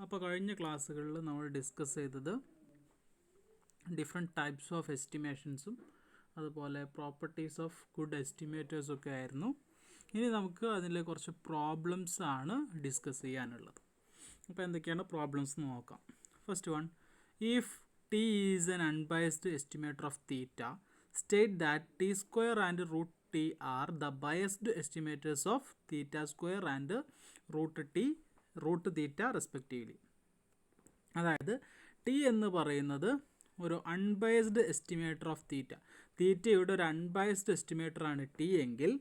അപ്പോൾ കഴിഞ്ഞ ക്ലാസ്സുകളിൽ നമ്മൾ ഡിസ്കസ് ചെയ്തത് ഡിഫറെൻറ്റ് ടൈപ്സ് ഓഫ് എസ്റ്റിമേഷൻസും അതുപോലെ പ്രോപ്പർട്ടീസ് ഓഫ് ഗുഡ് എസ്റ്റിമേറ്റേഴ്സും ഒക്കെ ആയിരുന്നു. ഇനി നമുക്ക് അതിലെ കുറച്ച് പ്രോബ്ലംസ് ആണ് ഡിസ്കസ് ചെയ്യാനുള്ളത്. അപ്പോൾ എന്തൊക്കെയാണ് പ്രോബ്ലംസ് എന്ന് നോക്കാം. First one, if T is an unbiased estimator of theta, state that T square and root T are the biased estimators of theta square and root theta respectively. അതായത് T എന്ന് പറയുന്നത് ഒരു unbiased estimator of തീറ്റയുടെ ഒരു unbiased estimator ആണ് T എങ്കിൽ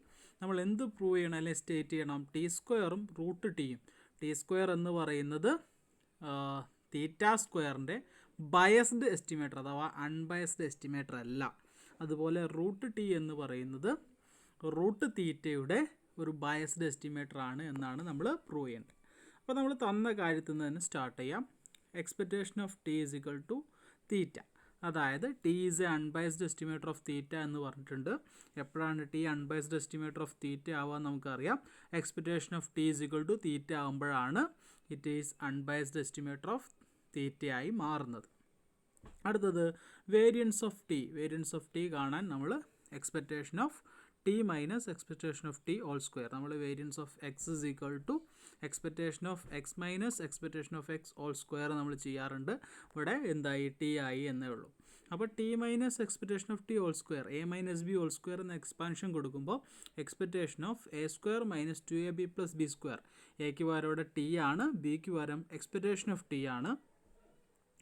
നമ്മൾ എന്ത് പ്രൂവ് ചെയ്യണം, അല്ലെങ്കിൽ സ്റ്റേറ്റ് ചെയ്യണം? ടി സ്ക്വയറും റൂട്ട് ടിയും. ടി സ്ക്വയർ എന്ന് പറയുന്നത് തീറ്റ സ്ക്വയറിൻ്റെ ബയസ്ഡ് എസ്റ്റിമേറ്റർ അഥവാ അൺബയസ്ഡ് എസ്റ്റിമേറ്റർ അല്ല. അതുപോലെ റൂട്ട് ടി എന്ന് പറയുന്നത് റൂട്ട് തീറ്റയുടെ ഒരു ബയസ്ഡ് എസ്റ്റിമേറ്റർ ആണ് എന്നാണ് നമ്മൾ പ്രൂവ് ചെയ്യേണ്ടത്. അപ്പോൾ നമ്മൾ തന്ന കാര്യത്തിൽ നിന്ന് തന്നെ സ്റ്റാർട്ട് ചെയ്യാം. Expectation of T is equal to theta. അതായത് T is a unbiased estimator of theta എന്ന് പറഞ്ഞിട്ടുണ്ട്. എപ്പോഴാണ് T unbiased estimator of theta ആവാൻ നമുക്കറിയാം. Expectation of T is equal to theta ആകുമ്പോഴാണ് it is unbiased estimator of തീറ്റയായി മാറുന്നത്. അടുത്തത് variance of T. Variance of T കാണാൻ നമ്മൾ expectation of T minus expectation of T whole square. നമ്മൾ variance of X is equal to expectation of X minus expectation of X whole square നമ്മൾ ചെയ്യാറുണ്ട്. ഇവിടെ എന്തായി? ടി ആയി എന്നേ ഉള്ളൂ. അപ്പോൾ T minus expectation of T whole square, A minus B all square എന്ന എക്സ്പാൻഷൻ കൊടുക്കുമ്പോൾ expectation of A square minus 2ab plus B square. എക്ക് പകരം ഇവിടെ ടി ആണ്, ബിക്ക് പകരം എക്സ്പെക്റ്റേഷൻ ഓഫ് ടി ആണ്.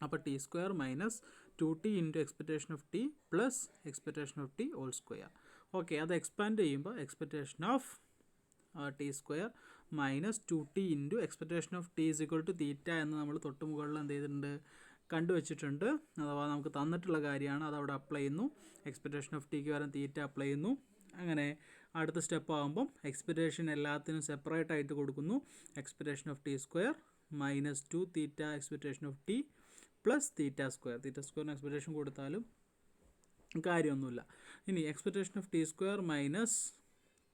അപ്പോൾ T square minus 2t into expectation of T plus expectation of T whole square. Okay, അത് എക്സ്പാൻഡ് ചെയ്യുമ്പോൾ expectation of T square minus 2t into expectation of T is equal to theta എന്ന് നമ്മൾ തൊട്ട് മുകളിൽ എന്ത് ചെയ്തിട്ടുണ്ട്? കണ്ടുവച്ചിട്ടുണ്ട്. അഥവാ നമുക്ക് തന്നിട്ടുള്ള കാര്യമാണ്, അതവിടെ അപ്ലൈ ചെയ്യുന്നു. എക്സ്പെക്റ്റേഷൻ ഓഫ് ടിക്ക് പകരം തീറ്റ അപ്ലൈ ചെയ്യുന്നു. അങ്ങനെ അടുത്ത സ്റ്റെപ്പ് ആകുമ്പം എക്സ്പെക്റ്റേഷൻ എല്ലാത്തിനും സെപ്പറേറ്റ് ആയിട്ട് കൊടുക്കുന്നു. Expectation of T square minus 2 theta expectation of T plus theta square. Theta സ്ക്വയറിന് എക്സ്പെക്റ്റേഷൻ കൊടുത്താലും കാര്യമൊന്നുമില്ല. ഇനി expectation of T square minus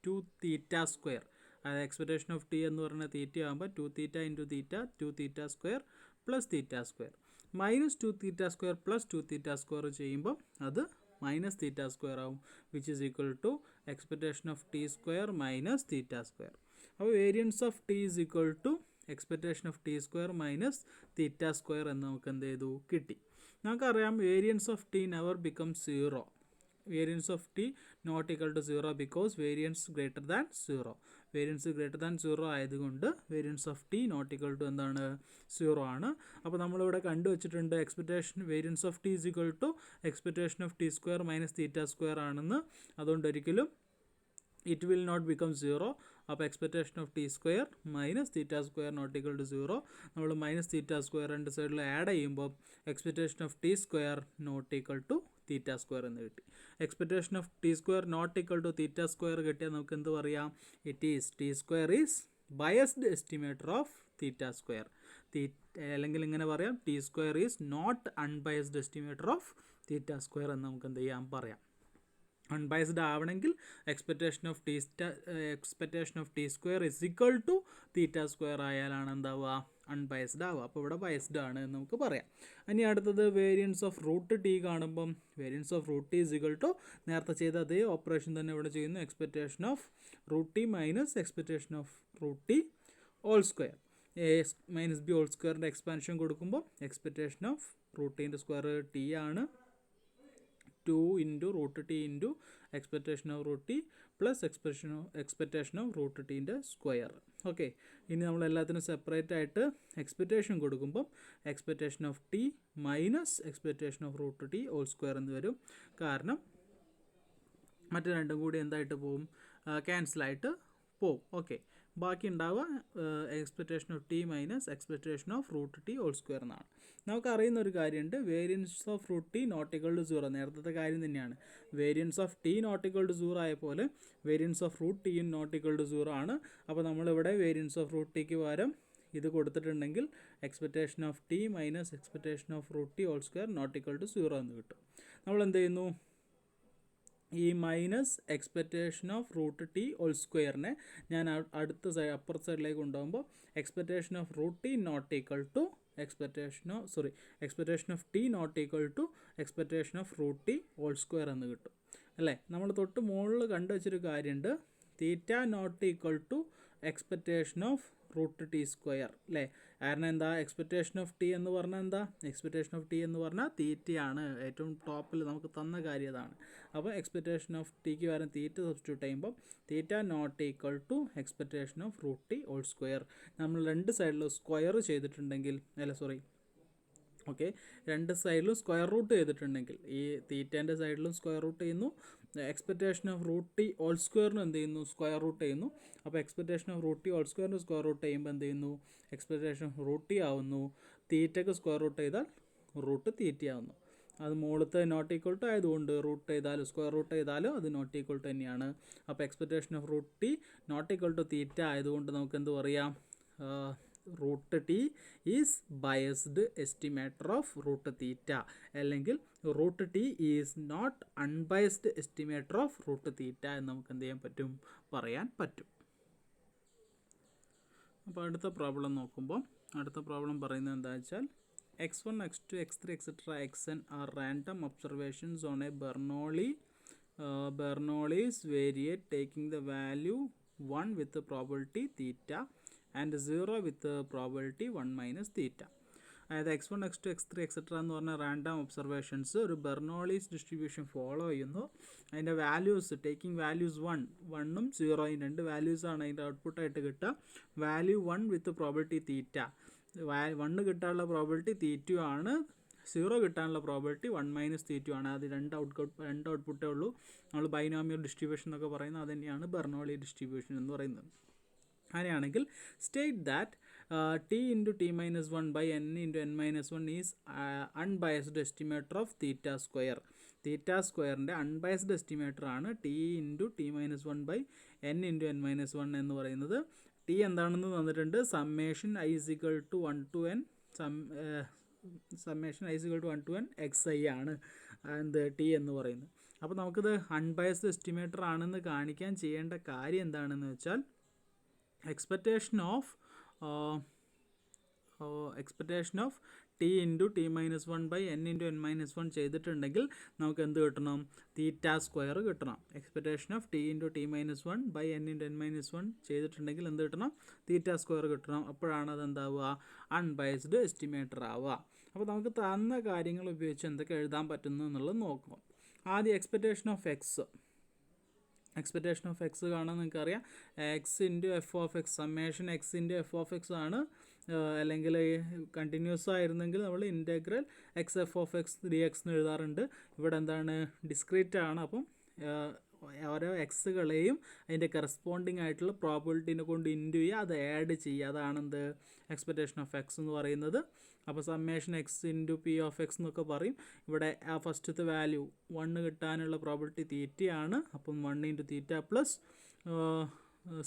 2 theta square. അതായത് എക്സ്പെക്റ്റേഷൻ ഓഫ് ടി എന്ന് പറയുന്നത് തീറ്റ ആകുമ്പോൾ 2 theta into theta 2 theta square plus theta square minus 2 theta square plus 2 theta square ചെയ്യുമ്പോൾ അത് മൈനസ് തീറ്റ സ്ക്വയർ ആവും, which is equal to expectation of T square minus theta square. അപ്പോൾ variance of T is equal to expectation of T square minus theta square എന്ന് നമുക്ക് എന്ത് ചെയ്തു? കിട്ടി. നമുക്കറിയാം variance of T never become 0. Variance of T not equal to 0 because variance greater than 0. Variance greater than 0 ആയതുകൊണ്ട് variance of T not equal to എന്താണ്? 0 ആണ്. അപ്പോൾ നമ്മളിവിടെ കണ്ടുവച്ചിട്ടുണ്ട് expectation variance of T is equal to expectation of T square minus theta square ആണെന്ന്. അതുകൊണ്ട് ഒരിക്കലും it will not become 0. അപ്പോൾ expectation of T square minus theta square not equal to 0. നമ്മൾ മൈനസ് തീറ്റ സ്ക്വയർ രണ്ട് സൈഡിൽ add ചെയ്യുമ്പോൾ expectation of T square not equal to theta square എന്ന് കിട്ടി. Expectation of T square not equal to theta square കിട്ടിയാൽ നമുക്ക് എന്ത് പറയാം? It is T square is biased estimator of theta square. അല്ലെങ്കിൽ ഇങ്ങനെ പറയാം, T square is not unbiased estimator of theta square എന്ന് നമുക്ക് എന്ത് ചെയ്യാം? പറയാം. അൺബയസ്ഡ് ആവണമെങ്കിൽ expectation of T square is equal to theta square ആയാലാണ് എന്താവുക? അൺബയസ്ഡ് ആവുക. അപ്പോൾ ഇവിടെ ബയസ്ഡ് ആണ് എന്ന് നമുക്ക് പറയാം. ഇനി അടുത്തത് വേരിയൻസ് ഓഫ് റൂട്ട് ടി കാണുമ്പം variance of root T is equal to നേരത്തെ ചെയ്ത അതേ ഓപ്പറേഷൻ തന്നെ ഇവിടെ ചെയ്യുന്നു. Expectation of root T minus expectation of root T whole square. A minus B whole സ്ക്വയറിൻ്റെ എക്സ്പാൻഷൻ കൊടുക്കുമ്പോൾ എക്സ്പെക്റ്റേഷൻ ഓഫ് റൂട്ട് ടീൻ്റെ സ്ക്വയർ ടി ആണ്. 2 into root T into expectation of root T plus expectation of root ടീൻ്റെ square. Okay, ഇനി നമ്മൾ എല്ലാത്തിനും separate ആയിട്ട് expectation കൊടുക്കുമ്പം expectation of T minus expectation of root T whole square എന്ന് വരും. കാരണം മറ്റു രണ്ടും കൂടി എന്തായിട്ട് പോവും? ക്യാൻസലായിട്ട് പോവും. ഓക്കെ, ബാക്കി ഉണ്ടാവുക expectation of T minus expectation of root T whole square എന്നാണ്. നമുക്കറിയുന്ന ഒരു കാര്യമുണ്ട്, variance of root T not equal to 0. നേരത്തെ കാര്യം തന്നെയാണ്. Variance of T not equal to 0 ആയ പോലെ വേരിയൻസ് ഓഫ് റൂട്ട് ടിയും നോട്ട് ഈക്വൽ ടു 0 ആണ്. അപ്പോൾ നമ്മളിവിടെ വേരിയൻസ് ഓഫ് റൂട്ട് ടിക്ക് പകരം ഇത് കൊടുത്തിട്ടുണ്ടെങ്കിൽ expectation of T minus expectation of root T whole square not equal to 0 എന്ന് കിട്ടും. നമ്മൾ എന്ത് ചെയ്യുന്നു? ഈ minus expectation of root T whole സ്ക്വയറിനെ ഞാൻ അടുത്ത അപ്പർ സൈഡിലേക്ക് കൊണ്ടുപോകുമ്പോൾ expectation of root T not equal to expectation of T not equal to expectation of root T whole square എന്ന് കിട്ടും അല്ലേ. നമ്മൾ തൊട്ട് മുകളിൽ കണ്ടുവച്ചൊരു കാര്യമുണ്ട്, theta not equal to expectation of root T square അല്ലേ. കാരണം എന്താ, എക്സ്പെക്റ്റേഷൻ ഓഫ് ടി എന്ന് പറഞ്ഞാൽ എന്താ, എക്സ്പെക്റ്റേഷൻ ഓഫ് ടി എന്ന് പറഞ്ഞാൽ തീറ്റയാണ്, ഏറ്റവും ടോപ്പിൽ നമുക്ക് തന്ന കാര്യം അതാണ്. അപ്പോൾ എക്സ്പെക്റ്റേഷൻ ഓഫ് ടിക്ക് പകരം തീറ്റ സബ്സ്റ്റിറ്റ്യൂട്ട് ചെയ്യുമ്പോൾ theta not equal to expectation of root T whole square. നമ്മൾ രണ്ട് സൈഡിലും സ്ക്വയർ ചെയ്തിട്ടുണ്ടെങ്കിൽ രണ്ട് സൈഡിലും സ്ക്വയർ റൂട്ട് ചെയ്തിട്ടുണ്ടെങ്കിൽ, ഈ തീറ്റേൻ്റെ സൈഡിലും സ്ക്വയർ റൂട്ട് ചെയ്യുന്നു, expectation of root T whole സ്ക്വയറിന് എന്ത് ചെയ്യുന്നു, സ്ക്വയർ റൂട്ട് ചെയ്യുന്നു. അപ്പോൾ expectation of root T whole സ്ക്വയറിന് സ്ക്വയർ റൂട്ട് ചെയ്യുമ്പോൾ എന്ത് ചെയ്യുന്നു, എക്സ്പെക്റ്റേഷൻ ഓഫ് റൂട്ട് ടി ആവുന്നു. തീറ്റയ്ക്ക് സ്ക്വയർ റൂട്ട് ചെയ്താൽ റൂട്ട് തീറ്റ ആവുന്നു. അത് മുകളിലത്തെ നോട്ട് ഈക്വൽ ടു ആയതുകൊണ്ട് റൂട്ട് ചെയ്താലും സ്ക്വയർ റൂട്ട് ചെയ്താലും അത് നോട്ട് ഈക്വൽ ടു തന്നെയാണ്. അപ്പോൾ expectation of root T not equal to theta ആയതുകൊണ്ട് നമുക്ക് എന്ത് പറയാം, root T is biased estimator of root theta, അല്ലെങ്കിൽ root T is not unbiased estimator of root theta എന്ന് നമുക്ക് എന്ത് ചെയ്യാൻ പറ്റും, പറയാൻ പറ്റും. അപ്പോൾ അടുത്ത പ്രോബ്ലം നോക്കുമ്പോൾ അടുത്ത പ്രോബ്ലം പറയുന്നത് എന്താ വെച്ചാൽ, x1, x2, x3, etc. xn are random observations on a Bernoulli's variate taking the value 1 with the probability theta and 0 with the probability 1 minus theta. അതായത് x1, x2, x3, etc. എന്ന് പറഞ്ഞ random observations ഒരു Bernoulli's distribution follow ചെയ്യുന്നു. അതിൻ്റെ values taking values 1ഉം 0യും രണ്ട് വാല്യൂസാണ് അതിൻ്റെ ഔട്ട്പുട്ടായിട്ട് കിട്ടുക. Value 1 വിത്ത് probability തീറ്റ, 1 കിട്ടാനുള്ള പ്രോബിലിറ്റി തീറ്റു ആണ്, 0 കിട്ടാനുള്ള പ്രോബിലിറ്റി 1 മൈനസ് തീറ്റു ആണ്. അത് രണ്ട് ഔട്ട്പുട്ടേ ഉള്ളൂ. നമ്മൾ ബൈനോമിയൽ ഡിസ്ട്രിബ്യൂഷൻ എന്നൊക്കെ പറയുന്നത് അത് തന്നെയാണ് ബെർണോളി ഡിസ്ട്രിബ്യൂഷൻ എന്ന് പറയുന്നത്. അങ്ങനെയാണെങ്കിൽ state that T into T minus 1 by N into N minus 1 is unbiased estimator of theta square. Theta സ്ക്വയറിൻ്റെ അൺബയസ്ഡ് എസ്റ്റിമേറ്റർ ആണ് T into T minus 1 by N into N minus 1 എന്ന് പറയുന്നത്. T എന്താണെന്ന് തന്നിട്ടുണ്ട്, summation I is equal to 1 to N summation I is equal to 1 to N X I ആണ് എന്ത് T എന്ന് പറയുന്നത്. അപ്പോൾ നമുക്കിത് അൺബയസ്ഡ് എസ്റ്റിമേറ്റർ ആണെന്ന് കാണിക്കാൻ ചെയ്യേണ്ട കാര്യം എന്താണെന്ന് വെച്ചാൽ, expectation of T into T minus 1 by N into N minus 1 ചെയ്തിട്ടുണ്ടെങ്കിൽ നമുക്ക് എന്ത് കിട്ടണം, തീറ്റ സ്ക്വയർ കിട്ടണം. Expectation of T into T minus 1 by N into N minus 1 ചെയ്തിട്ടുണ്ടെങ്കിൽ എന്ത് കിട്ടണം, തീറ്റ സ്ക്വയർ കിട്ടണം. അപ്പോഴാണ് അതെന്താവുക, അൺബയസ്ഡ് എസ്റ്റിമേറ്റർ ആവുക. അപ്പോൾ നമുക്ക് തന്ന കാര്യങ്ങൾ ഉപയോഗിച്ച് എന്തൊക്കെ എഴുതാൻ പറ്റുന്നു എന്നുള്ളത് നോക്കാം. ആദ്യം എക്സ്പെക്റ്റേഷൻ ഓഫ് എക്സ് കാണാൻ നിങ്ങൾക്കറിയാം, X into F of X, summation X into F of X ആണ്. അല്ലെങ്കിൽ കണ്ടിന്യൂസ് ആയിരുന്നെങ്കിൽ നമ്മൾ integral X F of X D X എന്ന് എഴുതാറുണ്ട്. ഇവിടെ എന്താണ്, ഡിസ്ക്രീറ്റ് ആണ്. അപ്പം ഓരോ എക്സുകളെയും അതിൻ്റെ കറസ്പോണ്ടിങ് ആയിട്ടുള്ള പ്രോബിലിറ്റീനെ കൊണ്ട് ഇൻറ്റു ചെയ്യുക, അത് ആഡ് ചെയ്യുക, അതാണ് എന്ത് എക്സ്പെക്റ്റേഷൻ ഓഫ് എക്സ് എന്ന് പറയുന്നത്. അപ്പോൾ summation X into P of X എന്നൊക്കെ പറയും. ഇവിടെ ആ ഫസ്റ്റത്തെ വാല്യൂ 1 കിട്ടാനുള്ള പ്രോബിലിറ്റി തീറ്റയാണ്. അപ്പം 1 ഇൻറ്റു തീറ്റ പ്ലസ്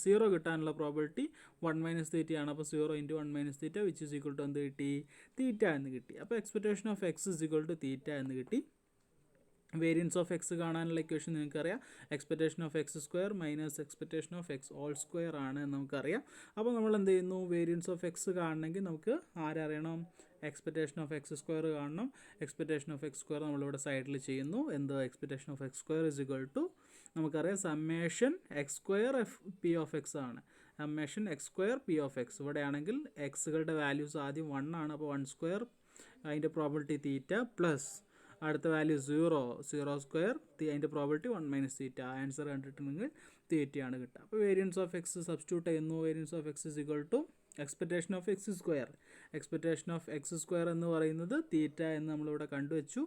0 കിട്ടാനുള്ള പ്രോബിലിറ്റി 1 മൈനസ് തീറ്റയാണ്. അപ്പോൾ 0 into 1 minus theta which is equal to എന്ത് കിട്ടി, തീറ്റ എന്ന് കിട്ടി. അപ്പോൾ expectation of X is equal to theta എന്ന് കിട്ടി. വേരിയൻസ് ഓഫ് എക്സ് കാണാനുള്ള ഇക്വേഷൻ നിങ്ങൾക്കറിയാം, expectation of X square minus expectation of X whole square ആണ് എന്ന് നമുക്കറിയാം. അപ്പോൾ നമ്മൾ എന്ത് ചെയ്യുന്നു, വേരിയൻസ് ഓഫ് എക്സ് കാണണമെങ്കിൽ നമുക്ക് ആരറിയണം, എക്സ്പെക്റ്റേഷൻ ഓഫ് എക്സ് സ്ക്വയർ കാണണം. എക്സ്പെക്റ്റേഷൻ ഓഫ് എക്സ് സ്ക്വയർ നമ്മളിവിടെ സൈഡിൽ ചെയ്യുന്നു. എന്ത്, expectation of X square is equal to നമുക്കറിയാം summation X square F P of X ആണ്. Summation X square P of X, ഇവിടെയാണെങ്കിൽ എക്സുകളുടെ വാല്യൂസ് ആദ്യം 1 ആണ്. അപ്പോൾ 1 സ്ക്വയർ അതിൻ്റെ പ്രോബിലിറ്റി തീറ്റ പ്ലസ് അടുത്ത വാല്യൂ 0 സ്ക്വയർ അതിൻ്റെ പ്രോബിലിറ്റി 1 മൈനസ് തീറ്റ. ആൻസർ കണ്ടിട്ടുണ്ടെങ്കിൽ തീറ്റയാണ് കിട്ടുക. അപ്പോൾ വേരിയൻസ് ഓഫ് എക്സ് സബ്സ്റ്റിറ്റ്യൂട്ട് ചെയ്യുന്നു. Variance of X is equal to expectation of X square. Expectation of X square എന്ന് പറയുന്നത് തീറ്റ എന്ന് നമ്മളിവിടെ കണ്ടുവച്ചു.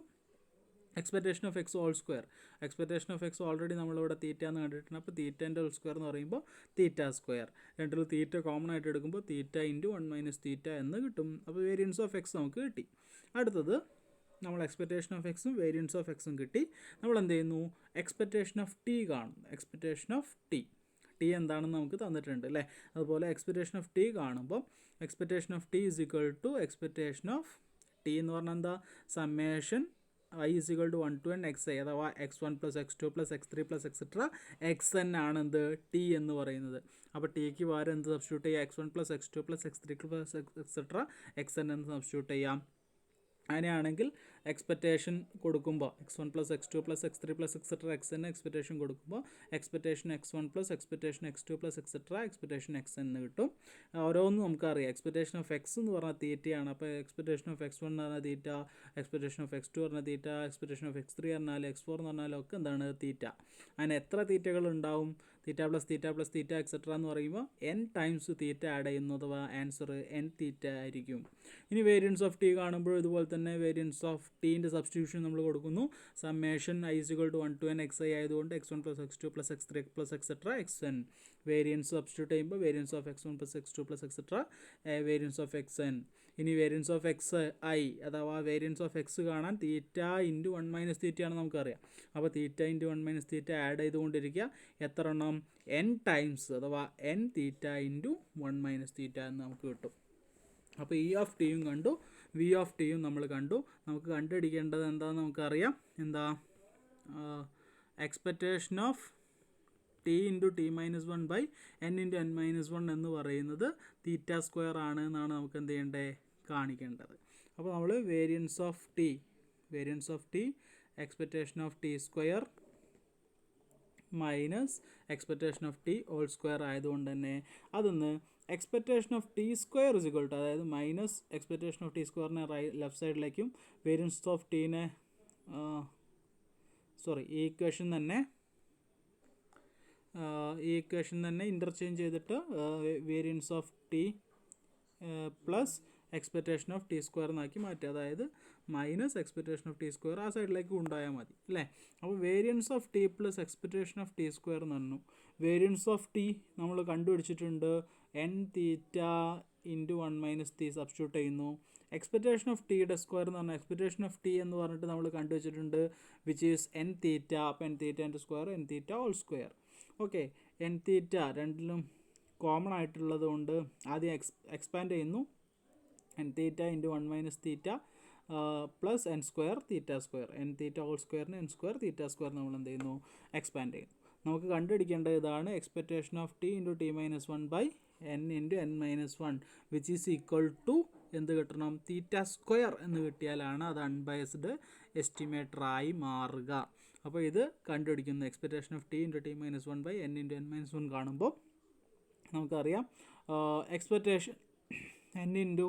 Expectation of X whole square, expectation of X already നമ്മളിവിടെ തീറ്റ എന്ന് കണ്ടിട്ടുണ്ട്. അപ്പോൾ തീറ്റേൻ്റെ ഹോൾ സ്ക്വയർ എന്ന് പറയുമ്പോൾ തീറ്റ സ്ക്വയർ. രണ്ടിൽ തീറ്റ കോമൺ ആയിട്ട് എടുക്കുമ്പോൾ തീറ്റ ഇൻറ്റു 1 മൈനസ് തീറ്റ എന്ന് കിട്ടും. അപ്പോൾ വേരിയൻസ് ഓഫ് എക്സ് നമുക്ക് കിട്ടി. അടുത്തത് നമ്മൾ എക്സ്പെക്റ്റേഷൻ ഓഫ് എക്സും വേരിയൻസ് ഓഫ് എക്സും കിട്ടി. നമ്മൾ എന്ത് ചെയ്യുന്നു, എക്സ്പെക്റ്റേഷൻ ഓഫ് ടി കാണുന്നു. എക്സ്പെക്റ്റേഷൻ ഓഫ് ടി എന്താണെന്ന് നമുക്ക് തന്നിട്ടുണ്ട് അല്ലേ. അതുപോലെ എക്സ്പെക്റ്റേഷൻ ഓഫ് ടി കാണുമ്പോൾ expectation of T is equal to expectation of T എന്ന് പറഞ്ഞാൽ എന്താ, summation y is equal to 1 to n xi അഥവാ x1 plus x2 plus x3 plus etcetera xn ആണ് എന്ത് ടി എന്ന് പറയുന്നത്. അപ്പോൾ ടിക്ക് പകരം എന്ത് സബ്സ്റ്റിറ്റ്യൂട്ട് ചെയ്യാം? x1 plus x2 plus x3 plus etcetera xn എന്ന് സബ്സ്റ്റിറ്റ്യൂട്ട് ചെയ്യാം. അങ്ങനെയാണെങ്കിൽ എക്സ്പെക്റ്റേഷൻ കൊടുക്കുമ്പോൾ x1 plus x2 plus x3 plus etcetera xn expectation കൊടുക്കുമ്പോൾ expectation x1 plus expectation x2 plus etcetera expectation xn എന്ന് കിട്ടും. ഓരോന്നും നമുക്കറിയാം. എക്സ്പെക്റ്റേഷൻ ഓഫ് x എന്ന് പറഞ്ഞാൽ തീറ്റയാണ്. അപ്പോൾ എക്സ്പെക്റ്റേഷൻ ഓഫ് x1 എന്ന് പറഞ്ഞാൽ തീറ്റ, എക്സ്പെക്റ്റേഷൻ ഓഫ് x2 പറഞ്ഞാൽ തീറ്റ, എക്സ്പെക്റ്റേഷൻ ഓഫ് x3 പറഞ്ഞാൽ x4 എന്ന് പറഞ്ഞാലും ഒക്കെ എന്താണ് തീറ്റ. അങ്ങനെ എത്ര തീറ്റകൾ ഉണ്ടാവും? Theta plus theta plus theta etcetera എന്ന് പറയുമ്പോൾ n ടൈംസ് തീറ്റ ആഡ് ചെയ്യുന്നു, അഥവാ ആൻസർ n തീറ്റ ആയിരിക്കും. ഇനി വേരിയൻസ് ഓഫ് ടി കാണുമ്പോൾ ഇതുപോലെ തന്നെ വേരിയൻസ് ഓഫ് ടീൻ്റെ സബ്സ്റ്റിറ്റ്യൂഷൻ നമ്മൾ കൊടുക്കുന്നു. Summation i is equal to 1 to n xi ആയതുകൊണ്ട് x1 plus x2 plus x3 plus etcetera xn. Variance substitute ചെയ്യുമ്പോൾ variance of x1 plus x2 plus etcetera variance of xn. ഇനി variance of xi അഥവാ variance of x കാണാൻ theta into 1 minus തീറ്റയാണ് നമുക്കറിയാം. അപ്പോൾ theta into 1 minus theta add ചെയ്തുകൊണ്ടിരിക്കുക. എത്ര എണ്ണം? n ടൈംസ് അഥവാ n theta into 1 minus theta എന്ന് നമുക്ക് കിട്ടും. അപ്പോൾ ഇ ഓഫ് ടിയും കണ്ടു, വി ഓഫ് ടിയും നമ്മൾ കണ്ടു. നമുക്ക് കണ്ടുപിടിക്കേണ്ടത് എന്താണെന്ന് നമുക്കറിയാം. എന്താ? Expectation of T into T minus 1 by n into n minus 1 എന്ന് പറയുന്നത് തീറ്റ സ്ക്വയർ ആണ് എന്നാണ് നമുക്ക് എന്ത് ചെയ്യേണ്ടത്? കാണിക്കേണ്ടത്. അപ്പോൾ നമ്മൾ variance of T expectation of T square minus expectation of T whole square ആയതുകൊണ്ട് തന്നെ അതൊന്ന് expectation of T square is equal to, അതായത് മൈനസ് എക്സ്പെക്റ്റേഷൻ ഓഫ് ടി സ്ക്വയറിനെ ലെഫ്റ്റ് സൈഡിലേക്കും വേരിയൻസ് ഓഫ് ടീനെ ഈ ഇക്വേഷൻ തന്നെ ഇൻ്റർചേഞ്ച് ചെയ്തിട്ട് variance of T plus expectation of T square എന്നാക്കി മാറ്റുക. അതായത് minus expectation of T square ആ സൈഡിലേക്ക് ഉണ്ടായാൽ മതി അല്ലേ. അപ്പോൾ variance of T plus expectation of T square എന്ന് പറഞ്ഞു. വേരിയൻസ് ഓഫ് ടി നമ്മൾ കണ്ടുപിടിച്ചിട്ടുണ്ട്. n theta into 1 minus T substitute ചെയ്യുന്നു. എക്സ്പെക്റ്റേഷൻ ഓഫ് ടിയുടെ സ്ക്വയർ എന്ന് പറഞ്ഞാൽ എക്സ്പെക്റ്റേഷൻ ഓഫ് ടി എന്ന് പറഞ്ഞിട്ട് നമ്മൾ കണ്ടുവച്ചിട്ടുണ്ട് വിച്ച് ഈസ് n തീറ്റ. അപ്പോൾ n theta into square n theta whole square. Okay, n theta രണ്ടിലും കോമൺ ആയിട്ടുള്ളത് കൊണ്ട് ആദ്യം എക്സ്പാൻഡ് ചെയ്യുന്നു. n theta into 1 minus theta plus n square theta square. n theta whole സ്ക്വയറിന് n സ്ക്വയർ തീറ്റ സ്ക്വയർ നമ്മൾ എന്ത് ചെയ്യുന്നു? എക്സ്പാൻഡ് ചെയ്യുന്നു. നമുക്ക് കണ്ടുപിടിക്കേണ്ടത് ഇതാണ്. Expectation of T into T minus 1 by n into n minus 1 which is equal to എന്ത് കിട്ടണം? തീറ്റ സ്ക്വയർ എന്ന് കിട്ടിയാലാണ് അത് അൺബയസ്ഡ് എസ്റ്റിമേറ്ററായി മാറുക. അപ്പോൾ ഇത് കണ്ടുപിടിക്കുന്നു. Expectation of T into T minus 1 by n into n minus 1 കാണുമ്പോൾ നമുക്കറിയാം expectation n into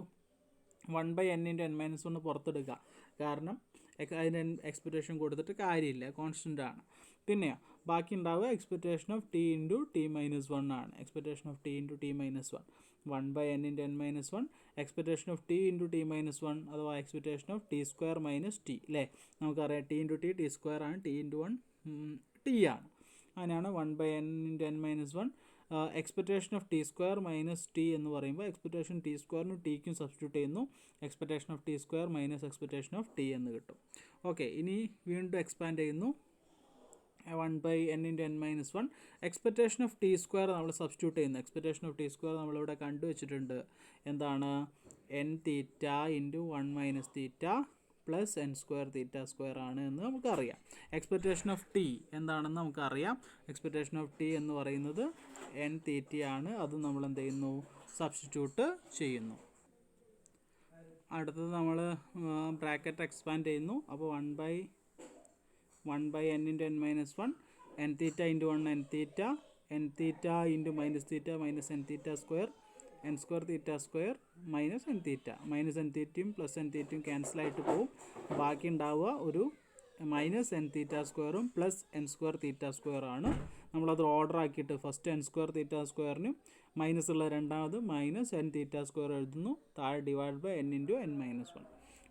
1 by n into n minus 1 പുറത്തെടുക്കുക. കാരണം അതിന് എക്സ്പെക്റ്റേഷൻ കൊടുത്തിട്ട് കാര്യമില്ല, കോൺസ്റ്റൻ്റ് ആണ്. പിന്നെ ബാക്കി ഉണ്ടാവുക expectation of T into T minus 1 ആണ്. Expectation of T into T minus 1 by n into n minus 1. Expectation of T into T minus 1 അഥവാ expectation of T square minus T അല്ലേ. നമുക്കറിയാം ടി ഇൻറ്റു ടി സ്ക്വയർ ആണ്, T into 1 T ആണ്. അങ്ങനെയാണ് 1 by n into n minus 1. Expectation of T square minus T എന്ന് പറയുമ്പോൾ expectation T സ്ക്വയറിനും ടിക്കും substitute ചെയ്യുന്നു. Expectation of T square minus expectation of T എന്ന് കിട്ടും. ഓക്കെ, ഇനി വീണ്ടും എക്സ്പാൻഡ് ചെയ്യുന്നു. 1 by n into n minus 1. Expectation of T square നമ്മൾ substitute ചെയ്യുന്നു. എക്സ്പെക്റ്റേഷൻ ഓഫ് ടി സ്ക്വയർ നമ്മളിവിടെ കണ്ടുവച്ചിട്ടുണ്ട്. എന്താണ്? n theta into 1 minus theta plus n square theta square ആണ് എന്ന് നമുക്കറിയാം. എക്സ്പെക്റ്റേഷൻ ഓഫ് ടി എന്താണെന്ന് നമുക്കറിയാം. എക്സ്പെക്റ്റേഷൻ ഓഫ് ടി എന്ന് പറയുന്നത് n തീറ്റയാണ്. അത് നമ്മൾ എന്ത് ചെയ്യുന്നു? സബ്സ്റ്റിറ്റ്യൂട്ട് ചെയ്യുന്നു. അടുത്തത് നമ്മൾ ബ്രാക്കറ്റ് എക്സ്പാൻഡ് ചെയ്യുന്നു. അപ്പോൾ 1 by n into n minus 1. n theta into 1 n theta into minus theta minus n theta square, n square theta square minus n theta. Minus n തീറ്റയും പ്ലസ് n തീറ്റയും ക്യാൻസലായിട്ട് പോകും. ബാക്കി ഉണ്ടാവുക ഒരു മൈനസ് n തീറ്റ സ്ക്വയറും plus n square theta square ആണ്. നമ്മളത് order ആക്കിയിട്ട് ഫസ്റ്റ് n സ്ക്വയർ തീറ്റ സ്ക്വയറിനും മൈനസ് ഉള്ള രണ്ടാമത് മൈനസ് n തീറ്റ സ്ക്വയർ എഴുതുന്നു. താഴെ divide by n into n minus 1.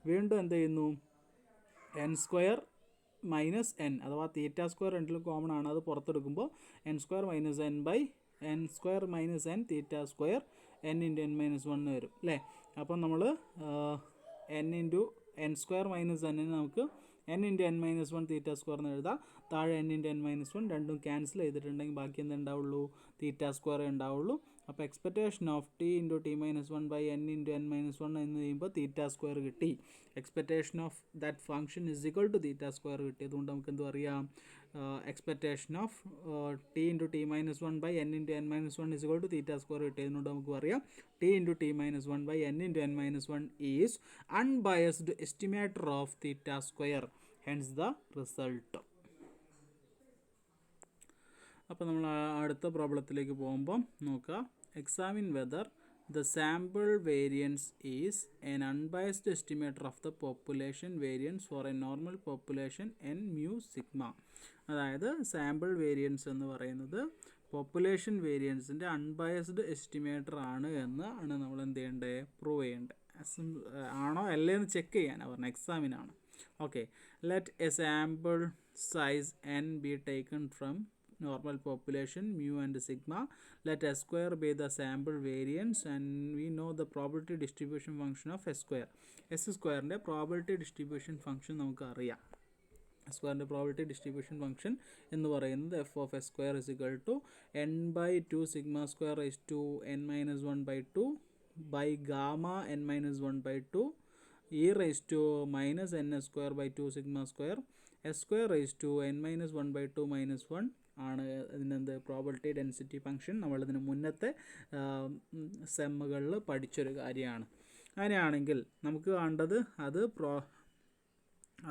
വീണ്ടും എന്ത് ചെയ്യുന്നു? n സ്ക്വയർ മൈനസ് n അഥവാ തീറ്റ സ്ക്വയർ രണ്ടിലും കോമൺ ആണ്. അത് പുറത്തെടുക്കുമ്പോൾ n square minus n by n square minus n theta square n into n minus 1 വരും അല്ലേ. അപ്പം നമ്മൾ n into n square minus n നമുക്ക് n into n minus 1 theta square എന്ന് എഴുതാം. താഴെ n ഇൻറ്റു n മൈനസ് 1 രണ്ടും cancel ചെയ്തിട്ടുണ്ടെങ്കിൽ ബാക്കി എന്ത് ഉണ്ടാവുള്ളൂ? തീറ്റ സ്ക്വയർ ഉണ്ടാവുള്ളൂ. അപ്പോൾ expectation of T into T minus one by N into N minus one എന്ന് ചെയ്യുമ്പോൾ തീറ്റ സ്ക്വയർ കിട്ടി. Expectation of that function is equal to theta square കിട്ടിയതുകൊണ്ട് നമുക്ക് എന്ത് പറയാം, expectation of T into T minus one by N into N minus one is equal to theta square കിട്ടിയതുകൊണ്ട് നമുക്ക് പറയാം T into T minus one by N into N minus one is unbiased estimator of theta square, hence the result. അപ്പോൾ നമ്മൾ അടുത്ത പ്രോബ്ലത്തിലേക്ക് പോകുമ്പം നോക്കുക, examine whether the sample variance is an unbiased estimator of the population variance for a normal population n mu sigma. അതായത് sample variance എന്ന് പറയുന്നത് population വേരിയൻസിൻ്റെ unbiased estimator ആണ് എന്നാണ് നമ്മൾ എന്ത് ചെയ്യേണ്ടത്, പ്രൂവ് ചെയ്യേണ്ടത്. ആണോ അല്ലേ എന്ന് ചെക്ക് ചെയ്യാനാണ് പറഞ്ഞത്, എക്സാമിനാണ്. Okay, let a sample size n be taken from normal population mu and sigma. Let s square be the sample variance and we know the probability distribution function of s square. S square ന്റെ probability distribution function നമുക്ക് അറിയാം. s square ന്റെ probability distribution function എന്ന് പറയുന്നത് f of s square is equal to n by 2 sigma square raised to n minus 1 by 2 by gamma n minus 1 by 2 e raised to minus n square by 2 sigma square s square raised to n minus 1 by 2 minus 1 ആണ് ഇതിനെന്ത് probability density function. നമ്മളിതിന് മുന്നത്തെ സെമ്മുകളിൽ പഠിച്ചൊരു കാര്യമാണ്. അങ്ങനെയാണെങ്കിൽ നമുക്ക് വേണ്ടത്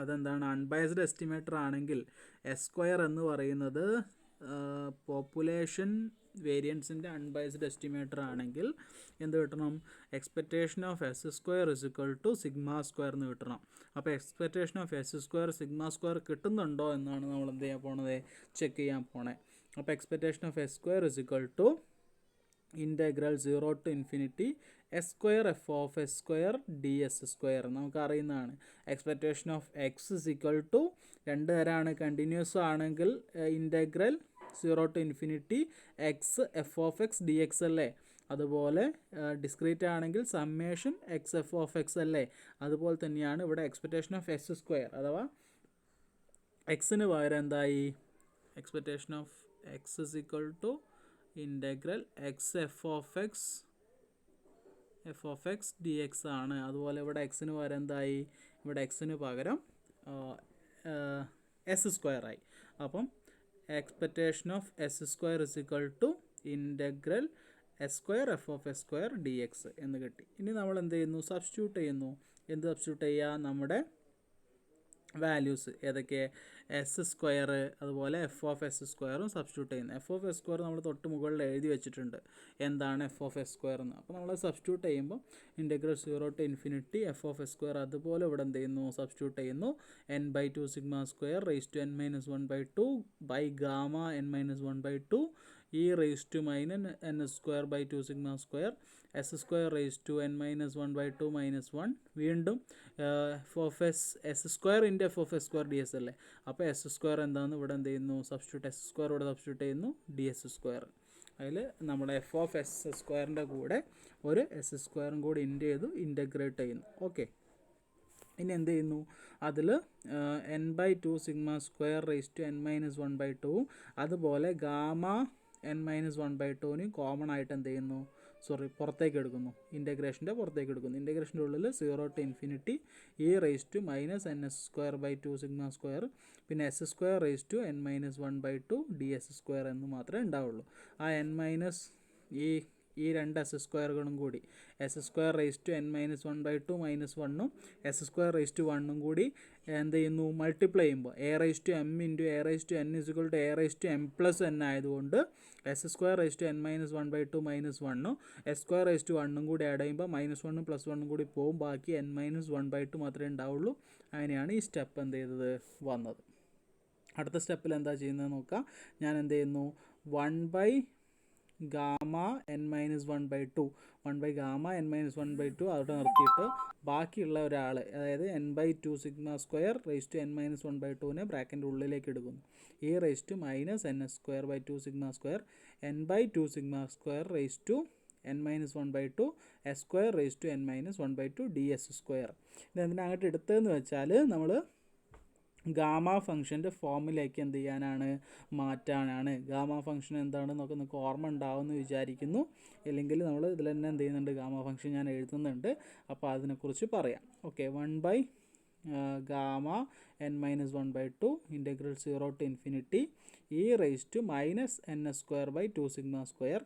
അതെന്താണ്, unbiased estimator ആണെങ്കിൽ എസ് സ്ക്വയർ എന്ന് പറയുന്നത് പോപ്പുലേഷൻ വേരിയൻസിൻ്റെ അൺബയസ്ഡ് എസ്റ്റിമേറ്റർ ആണെങ്കിൽ എന്ത് കിട്ടണം, expectation of S square is equal to sigma square എന്ന് കിട്ടണം. അപ്പോൾ expectation of S square sigma square കിട്ടുന്നുണ്ടോ എന്നാണ് നമ്മൾ എന്ത് ചെയ്യാൻ പോണത്, ചെക്ക് ചെയ്യാൻ പോണേ. അപ്പോൾ expectation of S square is equal to integral 0 to infinity S square F of S square D S square നമുക്ക് അറിയുന്നതാണ്. Expectation of X is equal to രണ്ട് തരമാണ്, കണ്ടിന്യൂസ് ആണെങ്കിൽ integral 0 to infinity X F of X D X അല്ലേ, അതുപോലെ discrete ആണെങ്കിൽ summation X F of X അല്ലേ. അതുപോലെ തന്നെയാണ് ഇവിടെ എക്സ്പെക്റ്റേഷൻ ഓഫ് എസ് സ്ക്വയർ, അഥവാ എക്സിന് പകരം എന്തായി, expectation of X is equal to integral X F of X D X ആണ്. അതുപോലെ ഇവിടെ എക്സിന് പകരം എന്തായി, ഇവിടെ എക്സിന് പകരം എസ് സ്ക്വയറായി. അപ്പം expectation of S square is equal to integral S square F of S square D X എന്ന് കിട്ടി. ഇനി നമ്മൾ എന്ത് ചെയ്യുന്നു, സബ്സ്റ്റിറ്റ്യൂട്ട് ചെയ്യുന്നു. എന്ത് സബ്സ്റ്റിറ്റ്യൂട്ട് ചെയ്യുക, നമ്മുടെ വാല്യൂസ് ഏതൊക്കെ, എസ് സ്ക്വയർ അതുപോലെ എഫ് ഓഫ് എസ് സ്ക്വയറും സബ്സ്റ്റിറ്റ്യൂട്ട് ചെയ്യുന്നു. എഫ് ഓഫ് എസ് സ്ക്വയർ നമ്മൾ തൊട്ട് മുകളിൽ എഴുതി വെച്ചിട്ടുണ്ട് എന്താണ് എഫ് ഓഫ് എസ് സ്ക്വയർ എന്ന്. അപ്പോൾ നമ്മൾ സബ്സ്റ്റിറ്റ്യൂട്ട് ചെയ്യുമ്പോൾ integral 0 to infinity F of S square, അതുപോലെ ഇവിടെ എന്ത് ചെയ്യുന്നു, സബ്സ്റ്റിറ്റ്യൂട്ട് ചെയ്യുന്നു. N by 2 sigma square raise to N minus 1 by 2 by gamma N minus 1 by 2 E raise to minus N square by 2 sigma square S square raise to N minus 1 by 2 minus 1. വീണ്ടും F of S square into F of S square D S അല്ലേ. അപ്പോൾ S square എന്താണെന്ന് ഇവിടെ എന്ത് ചെയ്യുന്നു, substitute S square ഇവിടെ substitute ചെയ്യുന്നു, D S square. അതിൽ നമ്മുടെ എഫ് ഓഫ് എസ് സ്ക്വയറിൻ്റെ കൂടെ ഒരു എസ് സ്ക്വയറും കൂടി ഇൻറ്റഗ്രേറ്റ് ചെയ്യുന്നു. ഓക്കെ, ഇനി എന്ത് ചെയ്യുന്നു, അതിൽ N by 2 sigma square raise to N minus 1 by 2 അതുപോലെ gamma N minus 1 by 2 common ആയിട്ട് എന്ത് ചെയ്യുന്നു, പുറത്തേക്ക് എടുക്കുന്നു, ഇൻറ്റഗ്രേഷൻ്റെ പുറത്തേക്ക് എടുക്കുന്നു. ഇൻറ്റഗ്രേഷൻ്റെ ഉള്ളിൽ 0 to infinity E raise to minus N S square by 2 sigma square പിന്നെ S square raise to N minus 1 by 2 D S square എന്ന് മാത്രമേ ഉണ്ടാവുള്ളൂ. ആ എൻ മൈനസ് ഈ രണ്ട് എസ് സ്ക്വയറുകളും കൂടി S square raise to N minus 1 by 2 minus 1ഉം എസ് സ്ക്വയർ റേസ് ടു 1ഉം കൂടി എന്ത് ചെയ്യുന്നു, മൾട്ടിപ്ലൈ ചെയ്യുമ്പോൾ A raise to M into A raise to N is equal to A raise to M plus N ആയതുകൊണ്ട് S square raise to N minus 1 by 2 minus 1ഉം S square raise to 1ഉം കൂടി add ചെയ്യുമ്പോൾ minus 1ഉം plus 1ഉം കൂടി പോകും, ബാക്കി N minus 1 by 2 മാത്രമേ ഉണ്ടാവുള്ളൂ. അങ്ങനെയാണ് ഈ സ്റ്റെപ്പ് എന്ത് ചെയ്തത് വന്നത്. അടുത്ത സ്റ്റെപ്പിൽ എന്താ ചെയ്യുന്നത് നോക്കാം. ഞാൻ എന്ത് ചെയ്യുന്നു, 1 by gamma N minus 1 by 2 1 by gamma N minus 1 by 2 അവിടെ നിർത്തിയിട്ട് ബാക്കിയുള്ള ഒരാൾ, അതായത് N by 2 sigma square raise to N minus 1 by 2നെ ബ്രാക്കറ്റിൻ്റെ ഉള്ളിലേക്ക് എടുക്കുന്നു. ഈ raise to minus N S square by 2 sigma square N by 2 sigma square raise to N minus 1 by 2 S square raise to N minus 1 by 2 D S square. ഇത് എന്തിനാ അങ്ങോട്ട് എടുത്തതെന്ന് വെച്ചാൽ നമ്മൾ ഗാമ ഫംഗ്ഷൻ്റെ ഫോമിലേക്ക് എന്ത് ചെയ്യാനാണ്, മാറ്റാനാണ്. ഗാമ ഫംഗ്ഷൻ എന്താണെന്നൊക്കെ നിങ്ങൾക്ക് ഓർമ്മ ഉണ്ടാവുമെന്ന് വിചാരിക്കുന്നു. ഇല്ലെങ്കിൽ നമ്മൾ ഇതിൽ തന്നെ എന്ത് ചെയ്യുന്നുണ്ട്, ഗാമ ഫംഗ്ഷൻ ഞാൻ എഴുതുന്നുണ്ട്. അപ്പോൾ അതിനെക്കുറിച്ച് പറയാം. Okay, 1 gamma n-1/2 integral 0 to infinity e raised to -n²/2 sigma square.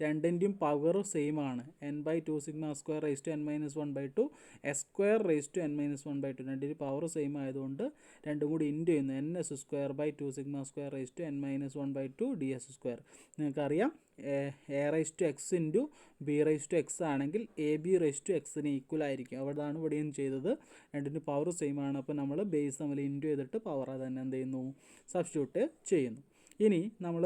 രണ്ടിൻ്റെയും പവർ സെയിം ആണ്. n/2 sigma square raise to n-1/2 s² n-1/2 രണ്ടിൻ്റെയും പവർ സെയിം ആയതുകൊണ്ട് രണ്ടും കൂടി ഇൻറ്റു ചെയ്യുന്നു. ns²/2 sigma square raise to n-1/2 ds². നിങ്ങൾക്കറിയാം a⁻x into b⁻x ആണെങ്കിൽ ab⁻x equal ആയിരിക്കും. അവിടെയാണ് ഇവിടെയും ചെയ്തത്. രണ്ടിൻ്റെ പവർ സെയിം ആണ്. അപ്പോൾ നമ്മൾ ബേസ് തമ്മിൽ ഇൻറ്റു ചെയ്തിട്ട് പവർ തന്നെ എന്ത് ചെയ്യുന്നു, സബ്സ്റ്റിറ്റ്യൂട്ട് ചെയ്യുന്നു. ഇനി നമ്മൾ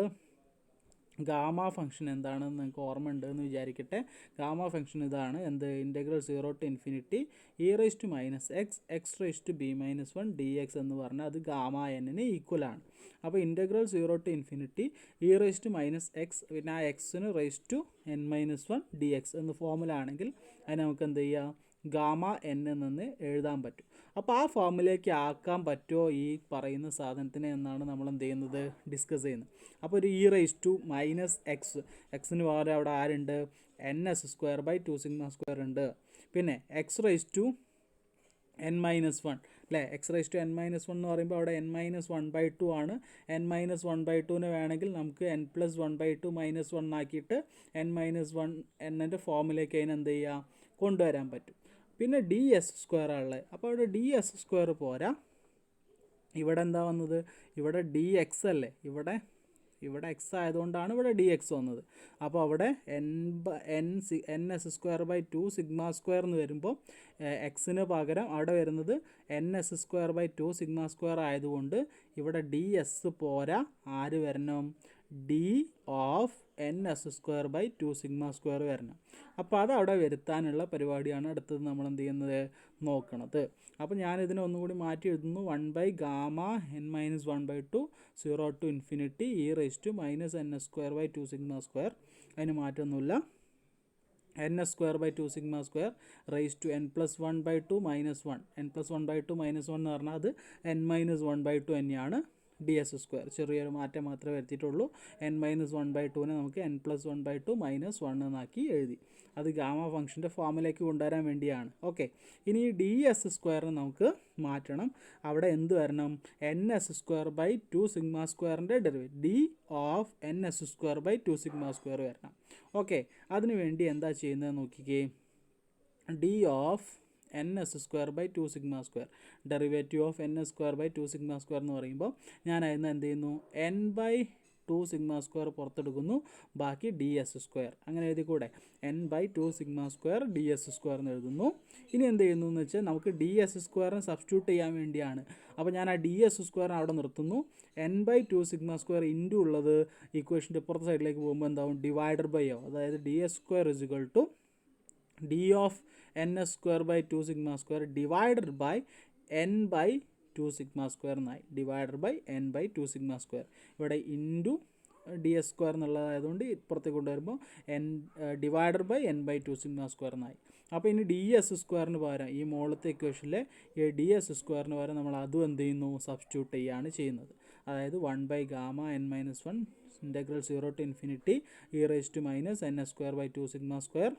ഗാമ ഫംഗ്ഷൻ എന്താണെന്ന് നിങ്ങൾക്ക് ഓർമ്മ ഉണ്ടെന്ന് വിചാരിക്കട്ടെ. ഗാമ ഫംഗ്ഷൻ ഇതാണ്, എന്ത്, integral 0 to infinity e raised to -x x raised to b-1 dx എന്ന് പറഞ്ഞാൽ അത് ഗാമ n-ന് ഈക്വൽ ആണ്. അപ്പോൾ integral 0 to infinity e raised to -x പിന്നെ ആ എക്സിന് റേസ് ടു n-1 dx എന്ന് ഫോമിലാണെങ്കിൽ അതിന് നമുക്ക് എന്ത് ചെയ്യാം, ഗാമ n എന്ന് എഴുതാൻ പറ്റും. അപ്പോൾ ആ ഫോമിലേക്ക് ആക്കാൻ പറ്റുമോ ഈ പറയുന്ന സാധനത്തിനെ എന്നാണ് നമ്മൾ എന്ത് ചെയ്യുന്നത്, ഡിസ്കസ് ചെയ്യുന്നത്. അപ്പോൾ ഒരു e⁻x എക്സിന് പകരം അവിടെ ആരുണ്ട്, ns²/2 സിഗ്മ സ്ക്വയർ ഉണ്ട്. പിന്നെ x⁻n-1 അല്ലേ, x⁻n-1 എന്ന് പറയുമ്പോൾ അവിടെ n-1/2 ആണ്. n-1/2ന് വേണമെങ്കിൽ നമുക്ക് n+1/2 -1 ആക്കിയിട്ട് n-1 എന്നതിൻ്റെ ഫോമിലേക്ക് അതിന് എന്ത് ചെയ്യുക, കൊണ്ടുവരാൻ പറ്റും. പിന്നെ ds² ഉള്ളത്. അപ്പോൾ അവിടെ ds² പോരാ, ഇവിടെ എന്താ വന്നത്, ഇവിടെ dx അല്ലേ, ഇവിടെ x ആയതുകൊണ്ടാണ് ഇവിടെ dx വന്നത്. അപ്പോൾ അവിടെ ns²/2 സിഗ്മ സ്ക്വയർ എന്ന് വരുമ്പോൾ എക്സിന് പകരം അവിടെ വരുന്നത് ns²/2 സിഗ്മ സ്ക്വയർ ആയതുകൊണ്ട് ഇവിടെ ds പോരാ, ആര് വരണം, d of ns²/2 sigma square വരണം. അപ്പോൾ അത് അവിടെ വരുത്താനുള്ള പരിപാടിയാണ് അടുത്തത് നമ്മൾ എന്ത് ചെയ്യുന്നത്, നോക്കണത്. അപ്പോൾ ഞാനിതിനെ ഒന്നുകൂടി മാറ്റി എഴുതുന്നു. 1/Γ n-1/2 0 to infinity e raised to -n²/2 sigma square. അതിന് മാറ്റമൊന്നുമില്ല. n²/2 sigma square raise to n+1/2 -1. n+1/2 -1 എന്ന് പറഞ്ഞാൽ അത് n-1/2 തന്നെയാണ് ds². ചെറിയൊരു മാറ്റം മാത്രമേ വരുത്തിയിട്ടുള്ളൂ. n-1/2നെ നമുക്ക് n+1/2 -1 എന്നാക്കി എഴുതി. അത് ഗാമ ഫംഗ്ഷൻ്റെ ഫോമിലേക്ക് കൊണ്ടുവരാൻ വേണ്ടിയാണ്. ഓക്കെ, ഇനി ds² നമുക്ക് മാറ്റണം. അവിടെ എന്ത് വരണം, ns²/2 സിഗ്മ സ്ക്വയറിൻ്റെ derivative d of ns²/2 sigma square വരണം. ഓക്കെ, അതിനു വേണ്ടി എന്താ ചെയ്യുന്നത് നോക്കിക്കേ, d of ns²/2 sigma square, derivative of ns²/2 sigma square എന്ന് പറയുമ്പോൾ ഞാൻ അതിന് എന്ത് ചെയ്യുന്നു, n/2 സിഗ്മ സ്ക്വയർ പുറത്തെടുക്കുന്നു, ബാക്കി ds². അങ്ങനെ എഴുതി കൂടെ, n/2 സിഗ്മ സ്ക്വയർ ds² എന്ന് എഴുതുന്നു. ഇനി എന്ത് ചെയ്യുന്നു എന്ന് വെച്ചാൽ നമുക്ക് ds² സബ്സ്റ്റിറ്റ്യൂട്ട് ചെയ്യാൻ വേണ്ടിയാണ്. അപ്പോൾ ഞാൻ ആ ds² അവിടെ നിർത്തുന്നു. n/2 സിഗ്മ സ്ക്വയർ ഇൻറ്റു ഉള്ളത് ഇക്വേഷൻ്റെ ഇപ്പുറത്തെ സൈഡിലേക്ക് പോകുമ്പോൾ എന്താവും, ഡിവൈഡഡ് ബൈ ആവും. അതായത് ds² d of ns²/2 sigma square divided by n/2 sigma square എന്നായി. Divided by n/2 sigma square. ഇവിടെ ഇൻറ്റു ds² എന്നുള്ളതായതുകൊണ്ട് ഇപ്പുറത്തേക്ക് കൊണ്ടുവരുമ്പോൾ divided by n/2 sigma square എന്നായി. അപ്പോൾ ഇനി ds² പകരം ഈ മുകളിലത്തെ ഇക്വേഷനിലെ ഈ ds² പകരം നമ്മൾ അതും എന്ത് ചെയ്യുന്നു, സബ്സ്റ്റിറ്റ്യൂട്ട് ചെയ്യുകയാണ് ചെയ്യുന്നത്. അതായത് 1/Γ n-1 integral 0 to infinity e raised to -n²/2 sigma square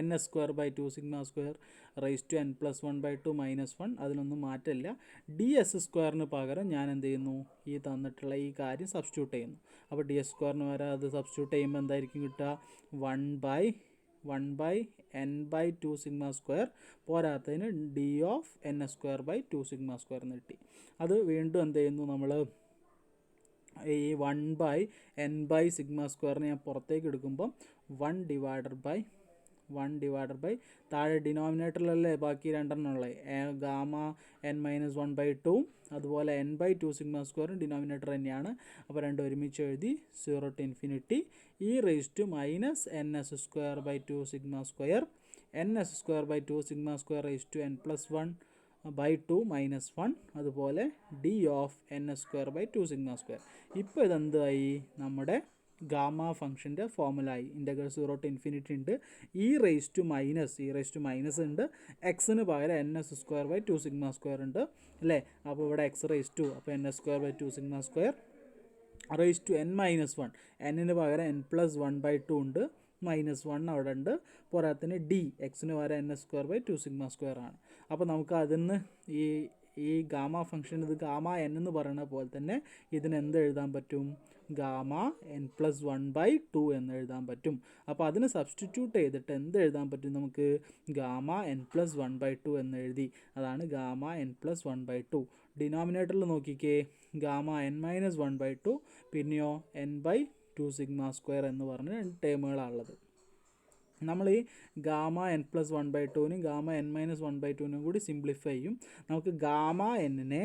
n²/2 sigma square raise to n+1/2 -1. അതിനൊന്നും മാറ്റമില്ല. ds² പകരം ഞാൻ എന്ത് ചെയ്യുന്നു, ഈ തന്നിട്ടുള്ള ഈ കാര്യം സബ്സ്റ്റിറ്റ്യൂട്ട് ചെയ്യുന്നു. അപ്പോൾ ds² വരെ അത് സബ്സ്റ്റിറ്റ്യൂട്ട് ചെയ്യുമ്പോൾ എന്തായിരിക്കും കിട്ടുക, 1/n/2 സിഗ്മ സ്ക്വയർ പോരാത്തതിന് d of n²/2 sigma square എന്ന് കിട്ടി. അത് വീണ്ടും എന്ത് ചെയ്യുന്നു, നമ്മൾ ഈ 1/n/ സിഗ്മ സ്ക്വയറിനെ ഞാൻ പുറത്തേക്ക് എടുക്കുമ്പം 1 ഡിവൈഡഡ് ബൈ താഴെ ഡിനോമിനേറ്ററിലല്ലേ ബാക്കി രണ്ടെണ്ണം ഉള്ളത്, ഗാമ n-1/2 അതുപോലെ n/2 സിഗ്മ സ്ക്വയറും ഡിനോമിനേറ്റർ തന്നെയാണ്. അപ്പോൾ രണ്ടും ഒരുമിച്ച് എഴുതി 0 to infinity e raised to -ns²/2 sigma square ns²/2 sigma square raise to n+1/2 -1 അതുപോലെ d of ns²/2 sigma square. ഇപ്പോൾ ഇതെന്തായി, നമ്മുടെ ഗാമ ഫംഗ്ഷൻ്റെ ഫോർമുലയായി. ഇൻ്റഗ്രൽ 0 to ഇൻഫിനിറ്റി ഉണ്ട്, ഇ റേസ് ടു മൈനസ് ഉണ്ട്, എക്സിന് പകരം N S square by 2 sigma square ഉണ്ട് അല്ലേ. അപ്പോൾ ഇവിടെ എക്സ് റേസ് ടു, അപ്പോൾ N S square by 2 sigma square raise to N minus 1, എന്നിന് പകരം എൻ പ്ലസ് 1/2 ഉണ്ട്, -1 അവിടെ ഉണ്ട്. പോരാത്തിന് ഡി എക്സിന് പകരം N S square by 2 sigma square ആണ്. അപ്പോൾ നമുക്ക് അതിന് ഈ ഗാമ ഫംഗ്ഷൻ ഇത് ഗാമ എൻ എന്ന് പറയുന്ന പോലെ തന്നെ ഇതിന് എന്ത് എഴുതാൻ പറ്റും, ഗാമ എൻ പ്ലസ് 1/2 എന്ന് എഴുതാൻ പറ്റും. അപ്പോൾ അതിന് സബ്സ്റ്റിറ്റ്യൂട്ട് ചെയ്തിട്ട് എന്ത് എഴുതാൻ പറ്റും നമുക്ക്, ഗാമ എൻ പ്ലസ് 1/2 എന്ന് എഴുതി. അതാണ് ഗാമ എൻ പ്ലസ് 1/2. ഡിനോമിനേറ്ററിൽ നോക്കിക്കേ, ഗാമ എൻ മൈനസ് 1/2 പിന്നെയോ n/2 സിഗ്മ സ്ക്വയർ എന്ന് പറഞ്ഞ് 2 ടേമുകളാണുള്ളത്. നമ്മൾ ഈ ഗാമ എൻ പ്ലസ് 1/2നും ഗാമ എൻ മൈനസ് 1/2നും കൂടി സിംപ്ലിഫൈ ചെയ്യും. നമുക്ക് ഗാമ എന്നിനെ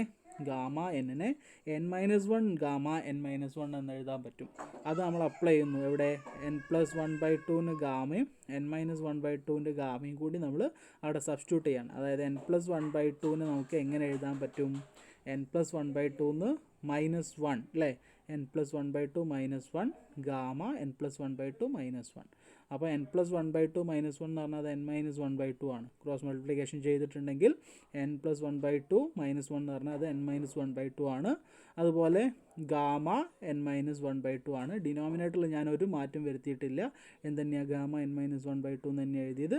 N minus 1 gamma N minus 1 എന്ന് എഴുതാൻ പറ്റും. അത് നമ്മൾ അപ്ലൈ ചെയ്യുന്നു എവിടെ, എൻ പ്ലസ് 1/2ന് ഗാമയും എൻ മൈനസ് 1/2ൻ്റെ ഗാമയും കൂടി നമ്മൾ അവിടെ സബ്സ്റ്റിറ്റ്യൂട്ട് ചെയ്യണം. അതായത് എൻ പ്ലസ് 1/2ന് നമുക്ക് എങ്ങനെ എഴുതാൻ പറ്റും, എൻ പ്ലസ് 1/2ന്ന് -1 അല്ലേ, N plus 1/2 -1 gamma N plus 1/2 -1. അപ്പോൾ എൻ പ്ലസ് 1/2 -1 എന്ന് പറഞ്ഞാൽ അത് എൻ മൈനസ് 1/2 ആണ്. ക്രോസ് മൾട്ടിപ്ലിക്കേഷൻ ചെയ്തിട്ടുണ്ടെങ്കിൽ എൻ പ്ലസ് 1/2 -1 എന്ന് പറഞ്ഞാൽ അത് എൻ മൈനസ് 1/2 ആണ്. അതുപോലെ ഗാമ എൻ മൈനസ് 1/2 ആണ്. ഡിനോമിനേറ്ററിൽ ഞാൻ ഒരു മാറ്റം വരുത്തിയിട്ടില്ല, എന്തുതന്നെയാണ് ഗാമ എൻ മൈനസ് 1/2 എന്ന് തന്നെയാണ് എഴുതിയത്.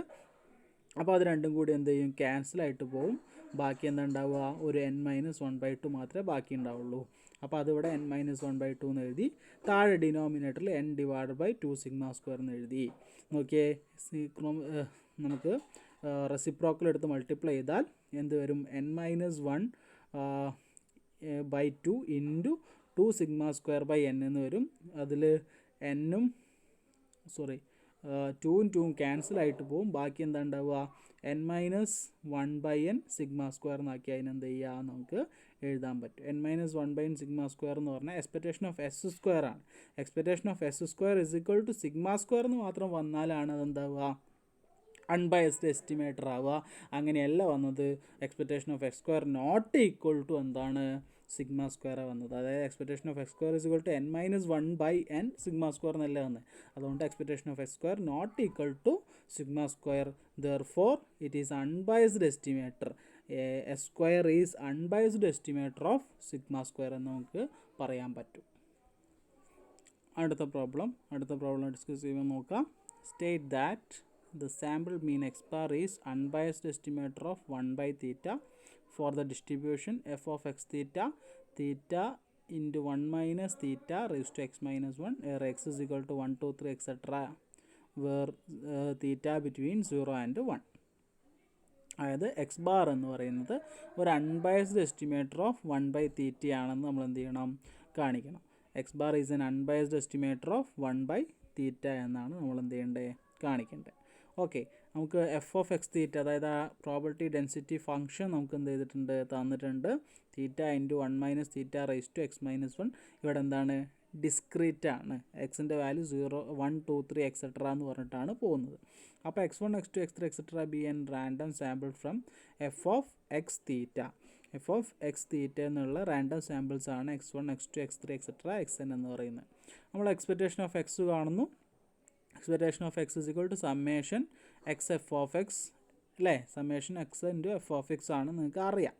അപ്പോൾ അത് രണ്ടും കൂടി എന്ത് ചെയ്യും, ക്യാൻസലായിട്ട് പോവും. ബാക്കി എന്താ ഉണ്ടാവുക, ഒരു എൻ മൈനസ് 1/2 മാത്രമേ ബാക്കി ഉണ്ടാവുള്ളൂ. അപ്പോൾ അതിവിടെ എൻ മൈനസ് 1/2 എന്ന് എഴുതി. താഴെ ഡിനോമിനേറ്ററിൽ n divide by 2 sigma square എന്ന് എഴുതി. നോക്കിയേ, നമുക്ക് റെസിപ്രോക്കൽ എടുത്ത് മൾട്ടിപ്ലൈ ചെയ്താൽ എന്ത് വരും, n minus 1/2 into 2 sigma square by n എന്ന് വരും. അതിൽ എന്നും 2ഉം 2ഉം ക്യാൻസലായിട്ട് പോവും. ബാക്കി എന്താ ഉണ്ടാവുക, n minus 1/n sigma square എന്നാക്കി അതിനെന്ത് ചെയ്യുക, നമുക്ക് എഴുതാൻ പറ്റും. n minus 1/n sigma square എന്ന് പറഞ്ഞാൽ എക്സ്പെക്റ്റേഷൻ ഓഫ് എസ് സ്ക്വയർ ആണ്. Expectation of S square is equal to sigma square എന്ന് മാത്രം വന്നാലാണ് അതെന്താവുക, അൺബയസ്ഡ് എസ്റ്റിമേറ്റർ ആവുക. അങ്ങനെയല്ല വന്നത്, expectation of X square not equal to എന്താണ്, സിഗ്മ സ്ക്വയർ വന്നത്. അതായത് expectation of X square is equal to n minus 1/n sigma square എന്നല്ല വന്നത്. അതുകൊണ്ട് expectation of X square not equal to sigma square, therefore it is unbiased estimator. S square is unbiased estimator of sigma square എന്ന് നമുക്ക് പറയാൻ പറ്റും. അടുത്ത problem discuss ചെയ്യുമ്പോൾ നോക്കാം. State that the sample mean x bar is unbiased estimator of 1/theta for the distribution f of x theta into 1 minus theta raised to x minus 1 where x is equal to 1 2 3 etc where theta between 0 and 1. അതായത് X bar എന്ന് പറയുന്നത് ഒരു unbiased estimator of 1/theta ആണെന്ന് നമ്മൾ എന്ത് ചെയ്യണം, കാണിക്കണം. X bar is an unbiased estimator of 1/theta എന്നാണ് നമ്മൾ എന്ത് ചെയ്യേണ്ടത്, കാണിക്കേണ്ടത്. ഓക്കെ, നമുക്ക് എഫ് ഓഫ് എക്സ് തീറ്റ, അതായത് ആ പ്രോബബിലിറ്റി ഡെൻസിറ്റി ഫംഗ്ഷൻ നമുക്ക് എന്ത് ചെയ്തിട്ടുണ്ട്, തന്നിട്ടുണ്ട്. Theta into 1 minus theta raise to X minus 1. ഇവിടെ എന്താണ്, ഡിസ്ക്രീറ്റ് ആണ്. എക്സിൻ്റെ വാല്യൂ 0 1 2 3 എക്സെട്ര എന്ന് പറഞ്ഞിട്ടാണ് പോകുന്നത്. അപ്പോൾ x1 x2 x3 etcetera be N random sample from F of X theta. F of X theta എന്നുള്ള റാൻഡം സാമ്പിൾസ് ആണ് x1 x2 x3 etcetera xn എന്ന് പറയുന്നത്. നമ്മൾ എക്സ്പെക്റ്റേഷൻ ഓഫ് എക്സ് കാണുന്നു. Expectation of X is equal to summation X F of X അല്ലേ, summation X into F of X ആണ് നിങ്ങൾക്ക് അറിയാം.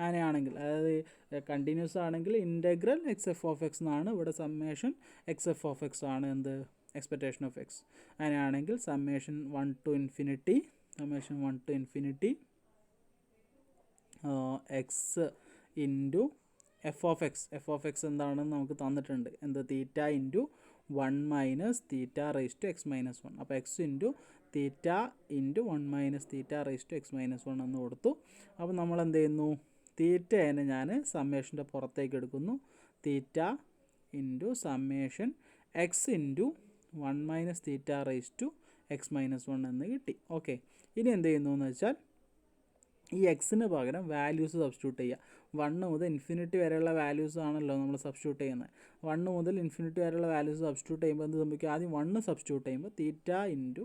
അങ്ങനെയാണെങ്കിൽ അതായത് കണ്ടിന്യൂസ് ആണെങ്കിൽ integral X F of X എന്നാണ്, ഇവിടെ summation X F of X ആണ് എന്ത്, എക്സ്പെക്റ്റേഷൻ ഓഫ് എക്സ്. അങ്ങനെയാണെങ്കിൽ summation 1 to infinity X into F of X എന്താണെന്ന് നമുക്ക് തന്നിട്ടുണ്ട്, എന്ത്, theta into 1 minus theta raise to X minus 1. അപ്പോൾ X into theta into 1 minus theta raise to X minus 1 എന്ന് കൊടുത്തു. അപ്പോൾ നമ്മൾ എന്ത് ചെയ്യുന്നു, തീറ്റേനെ ഞാൻ സമ്മേഷൻ്റെ പുറത്തേക്ക് എടുക്കുന്നു. Theta into summation X into 1 minus theta raise to X minus 1 എന്ന് കിട്ടി. ഓക്കെ, ഇനി എന്ത് ചെയ്യുന്നു എന്ന് വെച്ചാൽ ഈ എക്സിന് പകരം വാല്യൂസ് സബ്സ്റ്റിറ്റ്യൂട്ട് ചെയ്യുക. 1 മുതൽ ഇൻഫിനിറ്റി വരെയുള്ള വാല്യൂസ് ആണല്ലോ നമ്മൾ സബ്സ്റ്റിറ്റ്യൂട്ട് ചെയ്യുന്നത്. 1 മുതൽ ഇൻഫിനിറ്റി വരെയുള്ള വാല്യൂസ് സബ്സ്റ്റിറ്റ്യൂട്ട് ചെയ്യുമ്പോൾ എന്ത് സംഭവിക്കും, ആദ്യം 1 സബ്സ്റ്റിറ്റ്യൂട്ട് ചെയ്യുമ്പോൾ തീറ്റ ഇൻറ്റു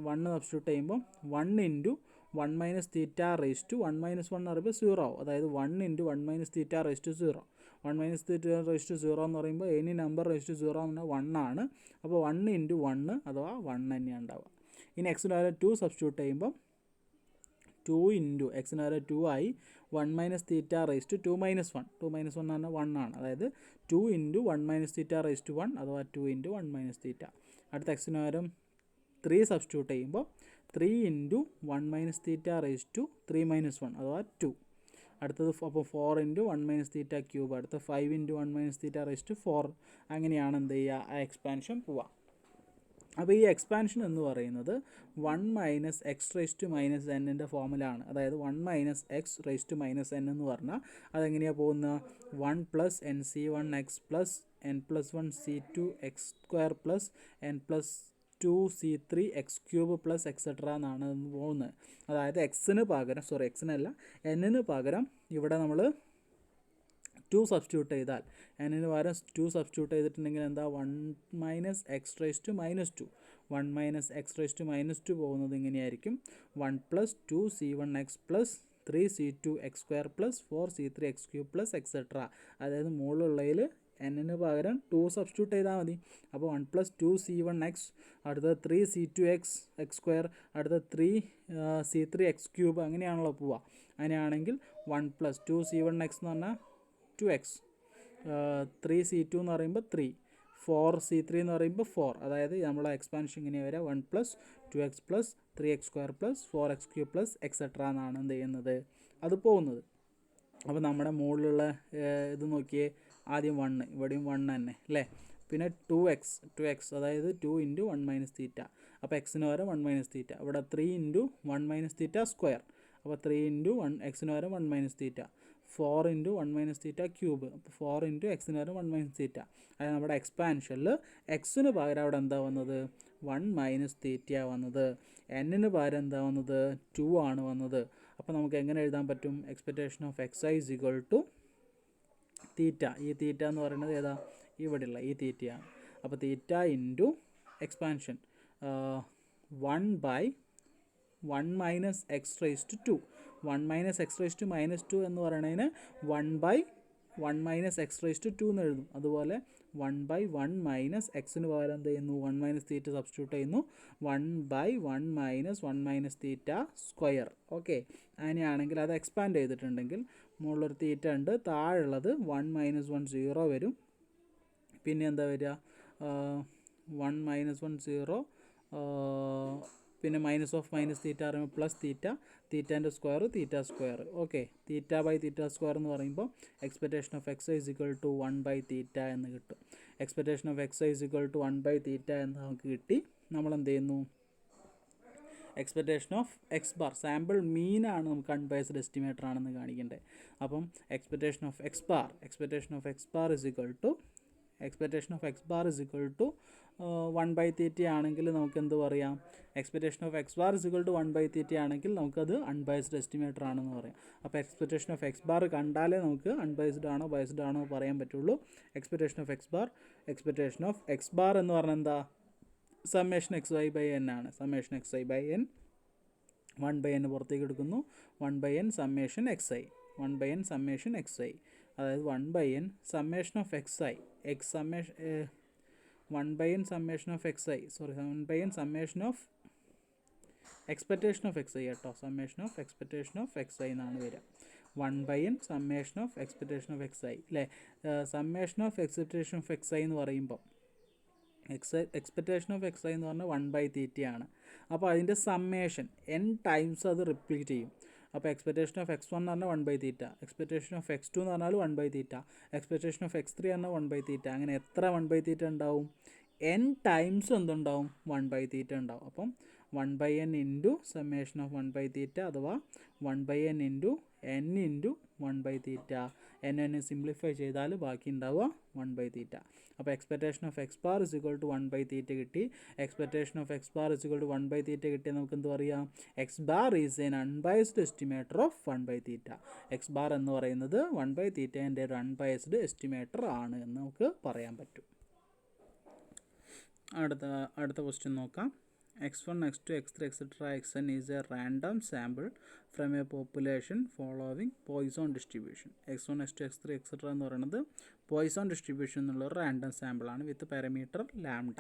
1 സബ്സ്റ്റിറ്റ്യൂട്ട് ചെയ്യുമ്പോൾ 1 into 1 minus theta raise to 1 minus 1 എന്ന് പറയുമ്പോൾ 0 ആവും. അതായത് 1 into 1 minus theta raise to 0. 1 minus theta raise to 0 എന്ന് പറയുമ്പോൾ എനി നമ്പർ റേസ് ടു 0 എന്ന് പറഞ്ഞാൽ 1 ആണ്. അപ്പോൾ 1 ഇൻറ്റു 1 അഥവാ 1 തന്നെയാണ് ഉണ്ടാവുക. ഇനി എക്സിന് പകരം 2 സബ്സ്റ്റിറ്റ്യൂട്ട് ചെയ്യുമ്പോൾ 2 ഇൻറ്റു എക്സിന് പകരം 2 ആയി 1 minus theta raise to 2 minus 1. 2 minus 1 എന്ന് പറഞ്ഞാൽ 1 ആണ്. അതായത് 2 into 1 minus theta raise to 1 അഥവാ 2 ഇൻറ്റു 1 മൈനസ് തീറ്റ. അടുത്ത എക്സിന് പകരം 3 സബ്സ്റ്റിറ്റ്യൂട്ട് ചെയ്യുമ്പോൾ 3 into 1 minus theta raise to 3 minus 1 അഥവാ 2. അടുത്തത് അപ്പോൾ 4 ഇൻറ്റു 1 മൈനസ് തീറ്റ ക്യൂബ്. അടുത്ത 5 into 1 minus theta raise to 4. അങ്ങനെയാണ് എന്ത് ചെയ്യുക, ആ എക്സ്പാൻഷൻ പോവുക. അപ്പോൾ ഈ എക്സ്പാൻഷൻ എന്ന് പറയുന്നത് 1 minus X raise to minus എന്നിൻ്റെ ഫോമിലാണ്. അതായത് 1 minus X raise to minus N എന്ന് പറഞ്ഞാൽ അതെങ്ങനെയാണ് പോകുന്നത്? 1 plus N C 1 X plus N plus 1 C 2 X square plus N plus 2 C 3 X cube plus etcetera എന്നാണ് പോകുന്നത്. അതായത് എക്സിനല്ല എന്നിന് പകരം ഇവിടെ നമ്മൾ 2 സബ്സ്റ്റിറ്റ്യൂട്ട് ചെയ്താൽ, എന്നിന് പകരം 2 സബ്സ്റ്റിറ്റ്യൂട്ട് ചെയ്തിട്ടുണ്ടെങ്കിൽ എന്താ? 1 minus X raise to minus 2. 1 minus X raise to minus 2 പോകുന്നത് ഇങ്ങനെയായിരിക്കും. 1 plus 2 C 1 X plus 3 C 2 X square plus 4 C 3 X cube plus etcetera. അതായത് മുകളിലുള്ളതിൽ എന്നിന് പകരം 2 സബ്സ്റ്റിറ്റ്യൂട്ട് ചെയ്താൽ മതി. അപ്പോൾ 1 പ്ലസ് 2 സി 1 എക്സ്, അടുത്തത് 3 സി 2 എക്സ് എക്സ് സ്ക്വയർ, അടുത്ത 3 സി 3 എക്സ് ക്യൂബ്. അങ്ങനെയാണല്ലോ പോവുക. അങ്ങനെയാണെങ്കിൽ 1 പ്ലസ് 2 സി 1 എക്സ് എന്ന് പറഞ്ഞാൽ 2x, 3 സി 2 എന്ന് പറയുമ്പോൾ 3, 4 സി 3 എന്ന് പറയുമ്പോൾ 4. അതായത് നമ്മളെ എക്സ്പാൻഷൻ ഇങ്ങനെ വരിക 1 plus 2x plus 3x square plus 4x cube plus etcetera എന്നാണ് എന്ത് ചെയ്യുന്നത്, അത് പോകുന്നത്. അപ്പോൾ നമ്മുടെ മുകളിലുള്ള ഇത് നോക്കിയേ, ആദ്യം 1, ഇവിടെയും 1 തന്നെ അല്ലേ. പിന്നെ 2x അതായത് 2 ഇൻറ്റു 1 മൈനസ് തീറ്റ. അപ്പോൾ എക്സിന് പകരം 1 മൈനസ് തീറ്റ. ഇവിടെ 3 ഇൻറ്റു 1 മൈനസ് തീറ്റ സ്ക്വയർ. അപ്പോൾ 3 ഇൻറ്റു 1 എക്സിന് പകരം 1 മൈനസ് തീറ്റ. 4 ഇൻറ്റു 1 മൈനസ് തീറ്റ ക്യൂബ്. അപ്പോൾ 4 ഇൻറ്റു എക്സിന് പകരം 1 മൈനസ് തീറ്റ. അതായത് നമ്മുടെ എക്സ്പാൻഷനിൽ എക്സിന് പകരം അവിടെ എന്താ വന്നത്? 1 മൈനസ് തീറ്റ വന്നത്. എന്നിന് പകരം എന്താ വന്നത്? 2 ആണ് വന്നത്. അപ്പോൾ നമുക്ക് എങ്ങനെ എഴുതാൻ പറ്റും? Expectation of X I is equal to theta. ഈ തീറ്റ എന്ന് പറയുന്നത് ഏതാ? ഇവിടെയുള്ള ഈ തീറ്റയാണ്. അപ്പോൾ theta into expansion 1 by 1 minus X raise to 2. 1 minus X raise to minus 2 എന്ന് പറയുന്നതിന് 1 by 1 minus X raise to 2 എന്ന് എഴുതും. അതുപോലെ 1 ബൈ 1 മൈനസ് എക്സിന് പകരം എന്ത് ചെയ്യുന്നു? 1 മൈനസ് തീറ്റ സബ്സ്റ്റിറ്റ്യൂട്ട് ചെയ്യുന്നു. 1 by 1 minus theta square. Okay, അങ്ങനെയാണെങ്കിൽ അത് എക്സ്പാൻഡ് ചെയ്തിട്ടുണ്ടെങ്കിൽ മുകളിലൊരു തീറ്റ ഉണ്ട്, താഴെയുള്ളത് 1 മൈനസ് 1 0 വരും. പിന്നെ എന്താ വരിക? 1 മൈനസ് 1 0, പിന്നെ മൈനസ് ഓഫ് മൈനസ് തീറ്റ പറയുമ്പോൾ പ്ലസ് തീറ്റേൻ്റെ square theta square. Okay, theta by theta square എന്ന് പറയുമ്പോൾ expectation of X I is equal to 1 by theta എന്ന് കിട്ടും. Expectation of X I is equal to 1 by theta എന്ന് നമുക്ക് കിട്ടി. നമ്മൾ എന്ത് ചെയ്യുന്നു? Expectation of X bar, sample മീനാണ് നമുക്ക് അൺബയസ്ഡ് എസ്റ്റിമേറ്റർ ആണെന്ന് കാണിക്കേണ്ടത്. അപ്പം expectation of X bar is equal to 1 by theta ആണെങ്കിൽ നമുക്ക് എന്ത് പറയാം? Expectation of X bar is equal to 1 by theta ആണെങ്കിൽ നമുക്കത് അൺബയസ്ഡ് എസ്റ്റിമേറ്റർ ആണെന്ന് പറയാം. അപ്പോൾ എക്സ്പെക്റ്റേഷൻ ഓഫ് എക്സ് ബാർ കണ്ടാലേ നമുക്ക് അൺബയസ്ഡ് ആണോ ബയസ്ഡ് ആണോ പറയാൻ പറ്റുള്ളൂ. എക്സ്പെക്റ്റേഷൻ ഓഫ് എക്സ് ബാർ എന്ന് പറഞ്ഞാൽ എന്താ? Summation X Y by N ആണ്. Summation X Y by N, 1 by N പുറത്തേക്ക് എടുക്കുന്നു. 1 by N summation X I, 1 by N summation X I. അതായത് 1 by N summation of X I, 1 by N summation of X I, 1 by N summation of expectation of X I കേട്ടോ. Summation of expectation of X I എന്നാണ് വരിക. 1 by N summation of expectation of X I അല്ലേ. Summation of expectation of X I എന്ന് പറയുമ്പോൾ expectation of X I എന്ന് പറഞ്ഞാൽ 1 by തീറ്റയാണ്. അപ്പോൾ അതിൻ്റെ സമ്മേഷൻ n ടൈംസ് അത് റിപ്പീറ്റ് ചെയ്യും. അപ്പോൾ എക്സ്പെക്റ്റേഷൻ ഓഫ് എക്സ് 1 എന്ന് പറഞ്ഞാൽ 1 by theta, expectation of X 2 എന്ന് പറഞ്ഞാൽ 1 by theta, expectation of X 3 പറഞ്ഞാൽ 1 ബൈ തീറ്റ. അങ്ങനെ എത്ര 1 ബൈ തീറ്റ ഉണ്ടാവും? n ടൈംസ് എന്തുണ്ടാവും? 1 ബൈ തീറ്റ ഉണ്ടാവും. അപ്പം 1 by N into summation of 1 by theta അഥവാ 1 by N into n into 1 by theta. n simplify ചെയ്താൽ ബാക്കി ഉണ്ടാവുക 1 ബൈ തീറ്റ. അപ്പോൾ expectation of X bar is equal to 1 by theta കിട്ടി. Expectation of X bar is equal to 1 by theta കിട്ടിയാൽ നമുക്ക് എന്ത് പറയാം? X bar is an unbiased estimator of 1 by theta. X bar എന്ന് പറയുന്നത് 1 by തീറ്റേൻ്റെ ഒരു unbiased estimator ആണ് എന്ന് നമുക്ക് പറയാൻ പറ്റും. അടുത്ത ക്വസ്റ്റ്യൻ നോക്കാം. x1, x2, x3, etc. xn is a random sample from a population following Poisson distribution. x1, x2, x3, etc. എന്ന് പറയുന്നത് Poisson distribution എന്നുള്ള ഒരു റാൻഡം സാമ്പിളാണ് വിത്ത് പാരാമീറ്റർ ലാംഡ.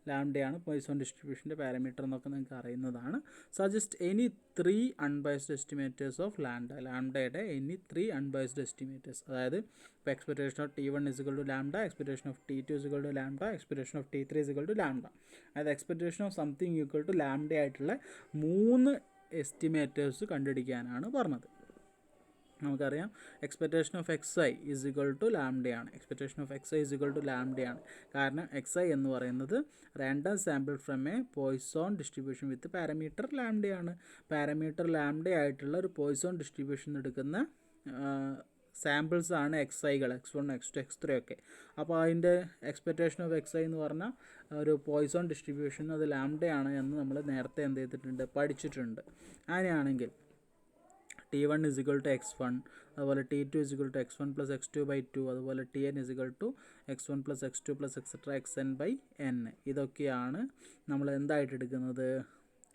ലാംഡയാണ് പോയിസോൺ ഡിസ്ട്രിബ്യൂഷൻ്റെ പാരാമീറ്റർ എന്നൊക്കെ നിങ്ങൾക്ക് അറിയുന്നതാണ്. Suggest any 3 unbiased estimators of ലാംഡയുടെ എനി 3 അൺബയസ്ഡ് എസ്റ്റിമേറ്റേഴ്സ്. അതായത് ഇപ്പോൾ expectation of T1 is equal to lambda, expectation of T2 is equal to lambda, expectation of T3 is equal to lambda. അതായത് expectation of something equal to lambda ആയിട്ടുള്ള 3 estimators കണ്ടുപിടിക്കാനാണ് പറഞ്ഞത്. നമുക്കറിയാം expectation of X I is equal to ലാംഡയാണ്. Expectation of X I is equal to ലാംഡയാണ്. കാരണം X I എന്ന് പറയുന്നത് random sample from a Poisson distribution with parameter ലാംഡയാണ്. പാരാമീറ്റർ ലാംഡ ആയിട്ടുള്ള ഒരു പോയിസോൺ ഡിസ്ട്രിബ്യൂഷൻ എടുക്കുന്ന സാമ്പിൾസ് ആണ് എക്സ് ഐകൾ, x1, x2, x3 ഒക്കെ. അപ്പോൾ അതിൻ്റെ എക്സ്പെക്ടേഷൻ ഓഫ് എക്സ് ഐ എന്ന് പറഞ്ഞാൽ ഒരു പോയിസോൺ ഡിസ്ട്രിബ്യൂഷൻ അത് ലാംഡയാണ് എന്ന് നമ്മൾ നേരത്തെ എന്ത് ചെയ്തിട്ടുണ്ട്, പഠിച്ചിട്ടുണ്ട്. അങ്ങനെയാണെങ്കിൽ T1 is equal to x1, അതുപോലെ T2 is equal to x1 plus x2 by 2, അതുപോലെ Tn is equal to x1 plus x2 plus etc. xn by n. ഇതൊക്കെയാണ് നമ്മൾ എന്തായിട്ട് എടുക്കുന്നത്,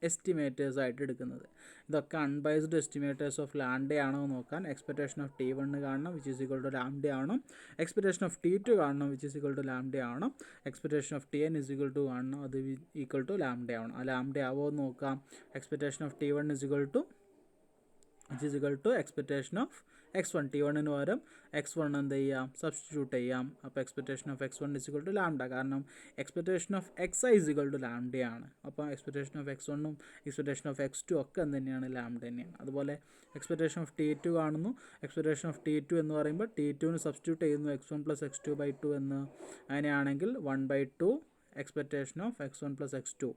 എസ്റ്റിമേറ്റേഴ്സ് ആയിട്ട് എടുക്കുന്നത്. ഇതൊക്കെ അൺബൈസ്ഡ് എസ്റ്റിമേറ്റേഴ്സ് ഓഫ് ലാംഡയാണോ നോക്കാൻ എക്സ്പെക്ടേഷൻ ഓഫ് T1 കാണണം which is equal to lambda ആണോ, എക്സ്പെക്ടേഷൻ ഓഫ് T2 കാണണം which is equal to lambda ആണോ, expectation of Tn is equal to കാണണം അത് ഈക്വൽ ടു ലാംഡ ആണോ. ആ ലാംഡ ആവോ എന്ന് നോക്കാം. Expectation of T1 is equal to which is equal to expectation of x1. T1 പകരം x1 എന്ത് ചെയ്യാം, സബ്സ്റ്റിറ്റ്യൂട്ട് ചെയ്യാം. അപ്പോൾ expectation of x1 is equal to ലാംഡ. കാരണം expectation of xi is equal to ലാംഡയാണ്. അപ്പോൾ എക്സ്പെക്ടേഷൻ ഓഫ് x1ഉം എക്സ്പെക്ടേഷൻ ഓഫ് x2 ഒക്കെ എന്ത് തന്നെയാണ്, ലാംഡ തന്നെയാണ്. അതുപോലെ എക്സ്പെക്ടേഷൻ ഓഫ് T2 കാണുന്നു. എക്സ്പെക്ടേഷൻ ഓഫ് T2 എന്ന് പറയുമ്പോൾ T2ന് സബ്സ്റ്റിറ്റ്യൂട്ട് ചെയ്യുന്നു x1 plus x2 by 2 എന്ന്. അങ്ങനെയാണെങ്കിൽ 1/2 expectation of x1 plus x2.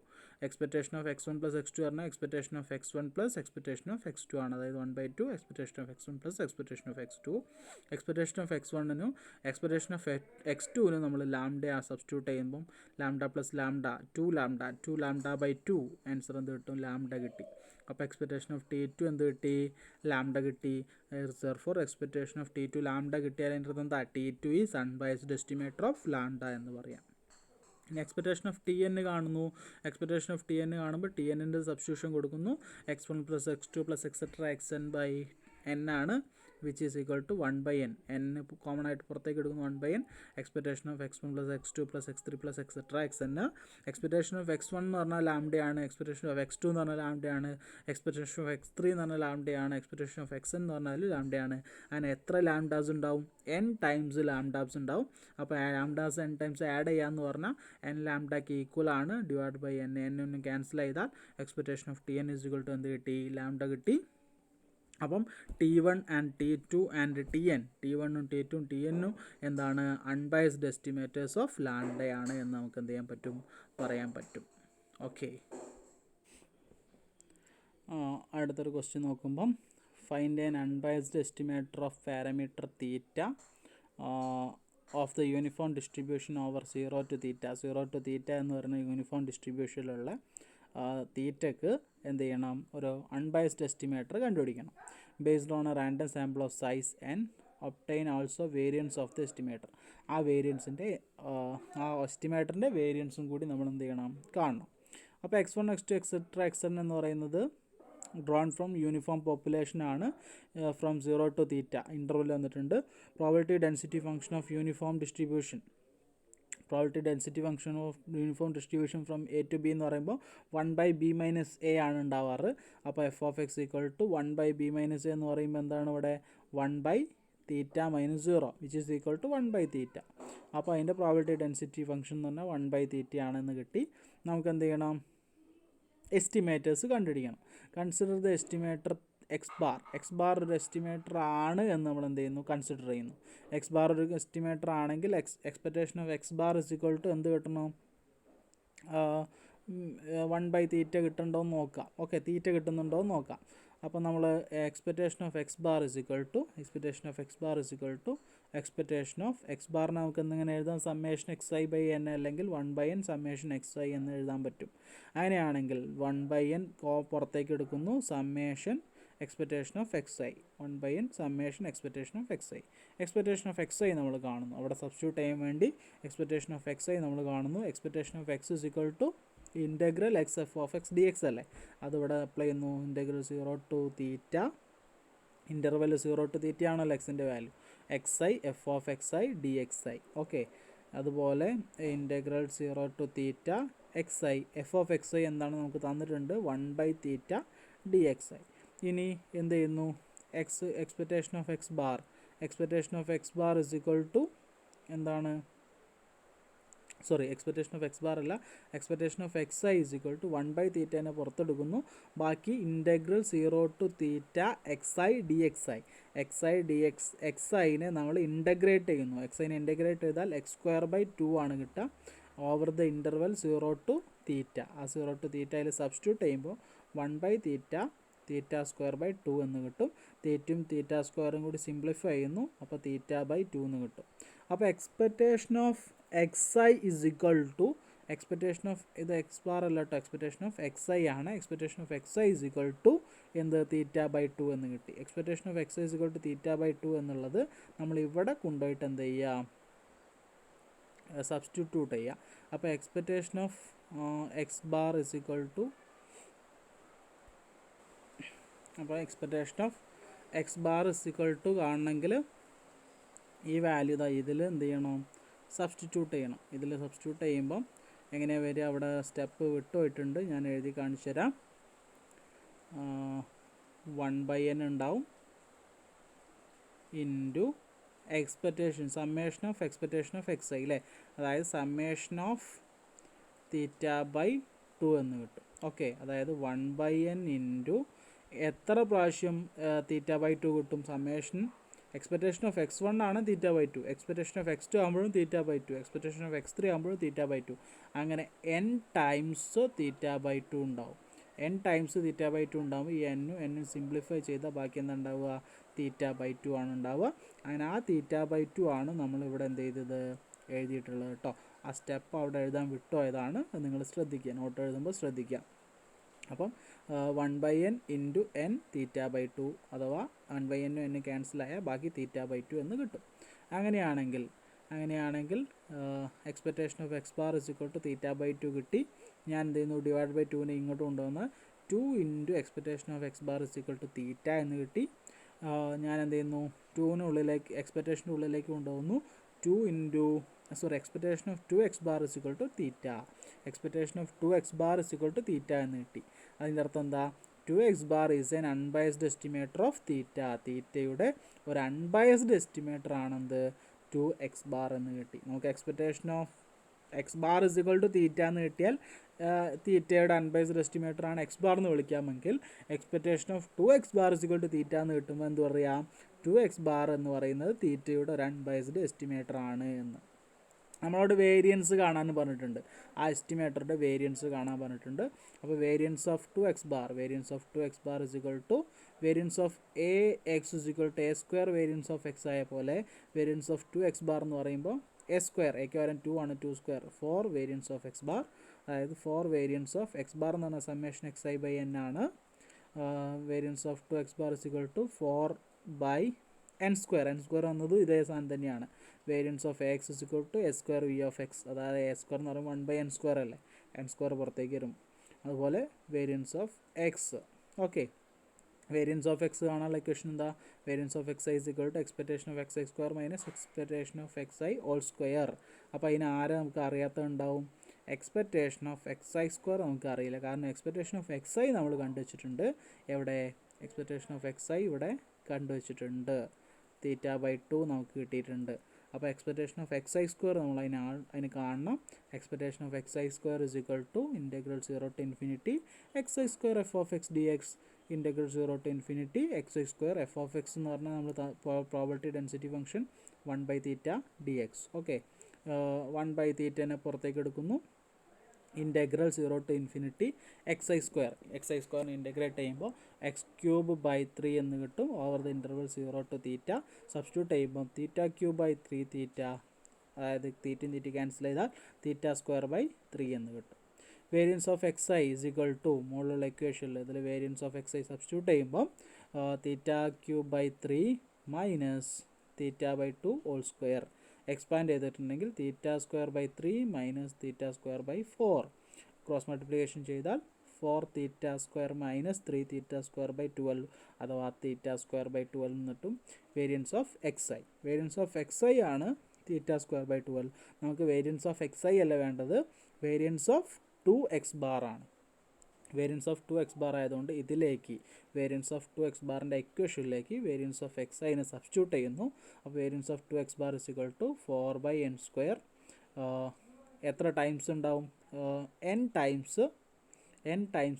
expectation of x1 plus x2 പറഞ്ഞാൽ expectation of x1 plus expectation of x2 ആണ്. അതായത് 1/2 expectation of x1 plus expectation of x2. expectation of x1നും expectation of x2നും നമ്മൾ lambda substitute ചെയ്യുമ്പം lambda plus lambda 2 lambda by 2 answer എന്ത് കിട്ടും, lambda കിട്ടി. അപ്പോൾ expectation of T2 എന്ത് കിട്ടി, ലാംഡ കിട്ടി. Four expectation of T2 lambda കിട്ടിയാൽ അതിൻ്റെ അർത്ഥം എന്താ, T2 is unbiased estimator of lambda എന്ന് പറയാം. എക്സ്പെക്ടേഷൻ ഓഫ് Tn കാണുന്നു. എക്സ്പെക്ടേഷൻ ഓഫ് Tn കാണുമ്പോൾ Tnൻ്റെ സബ്സ്റ്റിറ്റ്യൂഷൻ കൊടുക്കുന്നു. x1 plus x2 plus etc. xn by n ആണ് which is equal to 1/n. n common ആയിട്ട് പുറത്തേക്ക് എടുക്കുന്നു 1/n. Expectation of x1 plus x2 plus x3 plus etc. xn. Expectation of x1 എന്ന് പറഞ്ഞാൽ ലാംഡയാണ്, expectation of x2 എന്ന് പറഞ്ഞാൽ ലാംഡയാണ്, expectation of x3 എന്ന് പറഞ്ഞാൽ ലാംഡയാണ്, എക്സ്പെക്ടേഷൻ ഓഫ് xn എന്ന് പറഞ്ഞാൽ ലാംഡയാണ്. അങ്ങനെ എത്ര ലാംഡാസ് ഉണ്ടാവും, n ടൈംസ് ലാംഡാസ് ഉണ്ടാവും. അപ്പോൾ ലാംഡാസ് n ടൈംസ് ആഡ് ചെയ്യാമെന്ന് പറഞ്ഞാൽ n ലാംഡയ്ക്ക് ഈക്വൽ ആണ് ഡിവൈഡ് ബൈ n. n ഒന്ന് ക്യാൻസൽ ചെയ്താൽ expectation of Tn is equal to എന്ത് കിട്ടി, ലാംഡ കിട്ടി. അപ്പം T1 and T2 and Tn, T1ഉം T2ഉം Tnഉം എന്താണ്, അൺബയസ്ഡ് എസ്റ്റിമേറ്റേഴ്സ് ഓഫ് ലാംഡയാണ് എന്ന് നമുക്ക് എന്ത് ചെയ്യാൻ പറ്റും, പറയാൻ പറ്റും. ഓക്കെ, അടുത്തൊരു ക്വസ്റ്റ്യൻ നോക്കുമ്പം find an unbiased estimator of parameter theta of the uniform distribution over 0 to theta. 0 to theta എന്ന് പറയുന്ന യൂണിഫോം ഡിസ്ട്രിബ്യൂഷനിലുള്ള തീറ്റക്ക് എന്ത് ചെയ്യണം, ഒരു അൺബയസ്ഡ് എസ്റ്റിമേറ്റർ കണ്ടുപിടിക്കണം. Based on a random sample of size and obtain also variance of the estimator. ആ വേരിയൻസിൻ്റെ ആ എസ്റ്റിമേറ്ററിൻ്റെ വേരിയൻസും കൂടി നമ്മൾ എന്ത് ചെയ്യണം, കാണണം. അപ്പോൾ x1, x2, etc. xn എന്ന് പറയുന്നത് ഡ്രോൺ ഫ്രം യൂണിഫോം പോപ്പുലേഷൻ ആണ്. ഫ്രം 0 to തീറ്റ ഇൻ്റർവെൽ വന്നിട്ടുണ്ട്. Probability density function of uniform distribution, probability density function of uniform distribution from A to B എന്ന് പറയുമ്പോൾ 1/b minus a ആണ് ഉണ്ടാവാറ്. അപ്പോൾ f of x equal to 1/b minus a എന്ന് പറയുമ്പോൾ എന്താണ് ഇവിടെ 1/θ minus 0 which is equal to 1/θ. അപ്പോൾ അതിൻ്റെ പ്രോബബിലിറ്റി ഡെൻസിറ്റി ഫംഗ്ഷൻ എന്ന് പറഞ്ഞാൽ 1/θ ആണെന്ന് കിട്ടി. നമുക്ക് എന്ത് ചെയ്യണം, എസ്റ്റിമേറ്റേഴ്സ് കണ്ടുപിടിക്കണം. Consider the estimator x bar ഒരു എസ്റ്റിമേറ്റർ ആണ് എന്ന് നമ്മൾ എന്ത് ചെയ്യുന്നു, കൺസിഡർ ചെയ്യുന്നു. എക്സ് ബാർ ഒരു എസ്റ്റിമേറ്റർ ആണെങ്കിൽ expectation of X bar is equal to എന്ത് കിട്ടണം, 1/θ കിട്ടുന്നുണ്ടോ എന്ന് നോക്കാം. ഓക്കെ, തീറ്റ കിട്ടുന്നുണ്ടോ എന്ന് നോക്കാം. അപ്പോൾ നമ്മൾ expectation of X bar is equal to expectation of X ബാറിനെ നമുക്ക് എന്തെങ്കിലും എഴുതാം, സമ്മേഷൻ xi by n അല്ലെങ്കിൽ 1/n സമ്മേഷൻ xi എന്ന് എഴുതാൻ പറ്റും. അങ്ങനെയാണെങ്കിൽ 1/n പുറത്തേക്ക് എടുക്കുന്നു, summation expectation of xi, 1/n summation expectation of xi. Expectation of xi നമ്മൾ കാണുന്നു, അവിടെ സബ്സ്റ്റിറ്റ്യൂട്ട് ചെയ്യാൻ വേണ്ടി എക്സ്പെക്ടേഷൻ ഓഫ് xi നമ്മൾ കാണുന്നു. Expectation of x is equal to integral X F of X D X അല്ലേ, അതിവിടെ അപ്ലൈ ചെയ്യുന്നു. Integral 0 to theta, interval 0 to theta ആണല്ലോ എക്സിൻ്റെ value, X I F of X I D X I. Okay, അതുപോലെ integral 0 to theta X I F of X I എന്താണ് നമുക്ക് തന്നിട്ടുണ്ട്, 1 തീറ്റ D X I. ഇനി എന്ത് ചെയ്യുന്നു, expectation of X bar, expectation of X bar is equal to എന്താണ്, sorry expectation of X bar അല്ല, expectation of X I is equal to 1 തീറ്റേനെ പുറത്തെടുക്കുന്നു. ബാക്കി integral 0 to theta X I D X I, X I D X ഐനെ നമ്മൾ integrate ചെയ്യുന്നു. X ഐനെ integrate ചെയ്താൽ x²/2 ആണ് കിട്ടുക ഓവർ ദ ഇൻ്റർവെൽ 0 to തീറ്റ. ആ 0 to തീറ്റയിൽ സബ്സ്റ്റിറ്റ്യൂട്ട് ചെയ്യുമ്പോൾ 1 തീറ്റ തീറ്റ²/2 എന്ന് കിട്ടും. തീറ്റയും തീറ്റ² കൂടി സിംപ്ലിഫൈ ചെയ്യുന്നു, അപ്പോൾ തീറ്റ/2 എന്ന് കിട്ടും. അപ്പോൾ expectation of X I is equal to, expectation of ഇത് എക്സ് ബാർ അല്ല കേട്ടോ, എക്സ്പെക്റ്റേഷൻ ഓഫ് എക്സ് ഐ ആണ്. Expectation of X I is equal to എന്ത്, തീറ്റ/2 എന്ന് കിട്ടി. Expectation of X I is equal to theta എന്നുള്ളത് നമ്മൾ ഇവിടെ കൊണ്ടുപോയിട്ട് എന്ത് ചെയ്യുക, സബ്സ്റ്റിറ്റ്യൂട്ട് ചെയ്യുക. അപ്പോൾ expectation of X bar is equal to, അപ്പോൾ expectation of X bar is equal to കാണണമെങ്കിൽ ഈ വാല്യൂ ഇതാ ഇതിൽ എന്ത് ചെയ്യണം, സബ്സ്റ്റിറ്റ്യൂട്ട് ചെയ്യണം. ഇതിൽ സബ്സ്റ്റിറ്റ്യൂട്ട് ചെയ്യുമ്പം എങ്ങനെയാണ് വരിക, അവിടെ സ്റ്റെപ്പ് വിട്ടുപോയിട്ടുണ്ട്, ഞാൻ എഴുതി കാണിച്ചു തരാം. 1/n ഉണ്ടാവും into expectation, summation of expectation of X I അല്ലേ, അതായത് സമ്മേഷൻ ഓഫ് തീറ്റ/2 എന്ന് കിട്ടും. ഓക്കെ, അതായത് 1/n ഇൻറ്റു എത്ര പ്രാവശ്യം തീറ്റ/2 കിട്ടും, സമ്മേഷൻ എക്സ്പെക്റ്റേഷൻ ഓഫ് x1 ആണ് തീറ്റ/2, എക്സ്പെക്റ്റേഷൻ ഓഫ് x2 ആകുമ്പോഴും തീറ്റ/2, എക്സ്പെക്റ്റേഷൻ ഓഫ് x3 ആകുമ്പോഴും തീറ്റ/2, അങ്ങനെ n ടൈംസ് തീറ്റ/2 ഉണ്ടാവും. n ടൈംസ് തീറ്റ/2 ഉണ്ടാകുമ്പോൾ ഈ n സിംപ്ലിഫൈ ചെയ്താൽ ബാക്കി എന്താ ഉണ്ടാവുക, തീറ്റ/2 ആണ് ഉണ്ടാവുക. അങ്ങനെ ആ തീറ്റ/2 ആണ് നമ്മളിവിടെ എന്ത് ചെയ്തത്, എഴുതിയിട്ടുള്ളത് കേട്ടോ. ആ സ്റ്റെപ്പ് അവിടെ എഴുതാൻ വിട്ടുപോയതാണ്, അത് നിങ്ങൾ ശ്രദ്ധിക്കുക, നോട്ട് എഴുതുമ്പോൾ ശ്രദ്ധിക്കുക. അപ്പം 1/n ഇൻറ്റു n തീറ്റ/2, അഥവാ 1/n n ക്യാൻസലായാൽ ബാക്കി തീറ്റ/2 എന്ന് കിട്ടും. അങ്ങനെയാണെങ്കിൽ expectation of X bar is equal to theta കിട്ടി. ഞാൻ എന്ത് ചെയ്യുന്നു, /2നെ ഇങ്ങോട്ട് കൊണ്ടുവന്ന് 2 into expectation of X bar is equal to theta എന്ന് കിട്ടി. ഞാൻ എന്ത് ചെയ്യുന്നു, 2ന് ഉള്ളിലേക്ക് എക്സ്പെക്റ്റേഷൻ്റെ ഉള്ളിലേക്ക് കൊണ്ടുപോകുന്നു, 2 into expectation of 2x bar is equal to theta, expectation of 2x bar is equal to theta എന്ന് കിട്ടി. അതിൻ്റെ അർത്ഥം എന്താ, 2x bar is an unbiased estimator of theta, തീറ്റയുടെ ഒരു അൺബയസ്ഡ് എസ്റ്റിമേറ്റർ ആണെന്ത്, 2x ബാർ എന്ന് കിട്ടി. നമുക്ക് expectation of X bar is equal to theta എന്ന് കിട്ടിയാൽ തീറ്റയുടെ അൺബയസ്ഡ് എസ്റ്റിമേറ്റർ ആണ് എക്സ് ബാർ എന്ന് വിളിക്കാമെങ്കിൽ, expectation of 2x bar is equal to theta എന്ന് കിട്ടുമ്പോൾ എന്ത് പറയാം, 2x ബാർ എന്ന് പറയുന്നത് തീറ്റയുടെ ഒരു അൺബയസ്ഡ് എസ്റ്റിമേറ്റർ ആണ് എന്ന്. നമ്മളോട് വേരിയൻസ് കാണാൻ പറഞ്ഞിട്ടുണ്ട്, ആ എസ്റ്റിമേറ്ററുടെ വേരിയൻസ് കാണാൻ പറഞ്ഞിട്ടുണ്ട്. അപ്പോൾ variance of 2x bar is equal to variance of x is equal to a² variance of x ആയ പോലെ വേരിയൻസ് ഓഫ് 2x ബാർ എന്ന് പറയുമ്പോൾ a², എക്ക് പകരം 2 ആണ്, 2² 4 വേരിയൻസ് ഓഫ് x ബാർ, അതായത് 4 വേരിയൻസ് ഓഫ് x ബാർ എന്ന് പറഞ്ഞാൽ സമ്മേഷൻ xi/n ആണ്. Variance of 2x bar is equal to 4/n² വന്നത് ഇതേ സാധനം തന്നെയാണ്. Variance of x is equal to a² v of x, അതായത് a² എന്ന് പറയുമ്പോൾ 1/n² അല്ലേ, n² പുറത്തേക്ക് വരും. അതുപോലെ variance of x. Okay, variance of X കാണാനുള്ള ഇക്വേഷൻ എന്താ, variance of X I is equal to expectation of X i square minus expectation of X i whole square. അപ്പോൾ അതിന് ആരെ നമുക്ക് അറിയാത്തതുണ്ടാവും, expectation of X i square നമുക്ക് അറിയില്ല, കാരണം എക്സ്പെക്റ്റേഷൻ ഓഫ് എക്സ് ഐ നമ്മൾ കണ്ടുവച്ചിട്ടുണ്ട്. എവിടെ, എക്സ്പെക്റ്റേഷൻ ഓഫ് എക്സ് ഐ ഇവിടെ കണ്ടുവച്ചിട്ടുണ്ട്, തീറ്റ/2 നമുക്ക് കിട്ടിയിട്ടുണ്ട്. അപ്പോൾ expectation of X i square നമ്മൾ അതിന് കാണണം. Expectation of X i square is equal to integral 0 to infinity x i square F of X D x, integral 0 to infinity x i square F of x എന്ന് പറഞ്ഞാൽ നമ്മൾ probability density function 1/θ dx. Okay, 1/θനെ പുറത്തേക്ക് എടുക്കുന്നു, integral 0 to infinity x i സ്ക്വയറിന് integrate ചെയ്യുമ്പോൾ x³ എന്ന് കിട്ടും over the interval 0 to theta. Substitute ചെയ്യുമ്പോൾ θ³ അതായത് തീറ്റയും തീറ്റ ക്യാൻസൽ ചെയ്താൽ θ²/3 എന്ന് കിട്ടും. Variance of X I is equal to മുകളിലുള്ള ഇക്വേഷനിൽ ഇതിൽ variance of X i substitute ചെയ്യുമ്പോൾ θ³ മൈനസ് θ/2 ഹോൾ സ്ക്വയർ, എക്സ്പാൻഡ് ചെയ്തിട്ടുണ്ടെങ്കിൽ θ²/3 മൈനസ് θ²/4 ക്രോസ് മൾട്ടിപ്ലിക്കേഷൻ ചെയ്താൽ 4 theta square minus 3 theta square by 12 അഥവാ തീറ്റ സ്ക്വയർ ബൈ 12 എന്നിട്ടും variance of X i. Variance of X I ആണ് theta square by 12. നമുക്ക് variance of X i അല്ല വേണ്ടത്, variance of 2x bar ആണ്. Variance of 2x bar ആയതുകൊണ്ട് ഇതിലേക്ക് variance of 2x ബാറിൻ്റെ ഇക്വേഷനിലേക്ക് വേരിയൻസ് ഓഫ് എക്സ് ഐനെ സബ്സ്റ്റിറ്റ്യൂട്ട് ചെയ്യുന്നു. അപ്പോൾ variance of 2x bar is equal to 4/n square. എത്ര ടൈംസ് ഉണ്ടാവും? n ടൈംസ്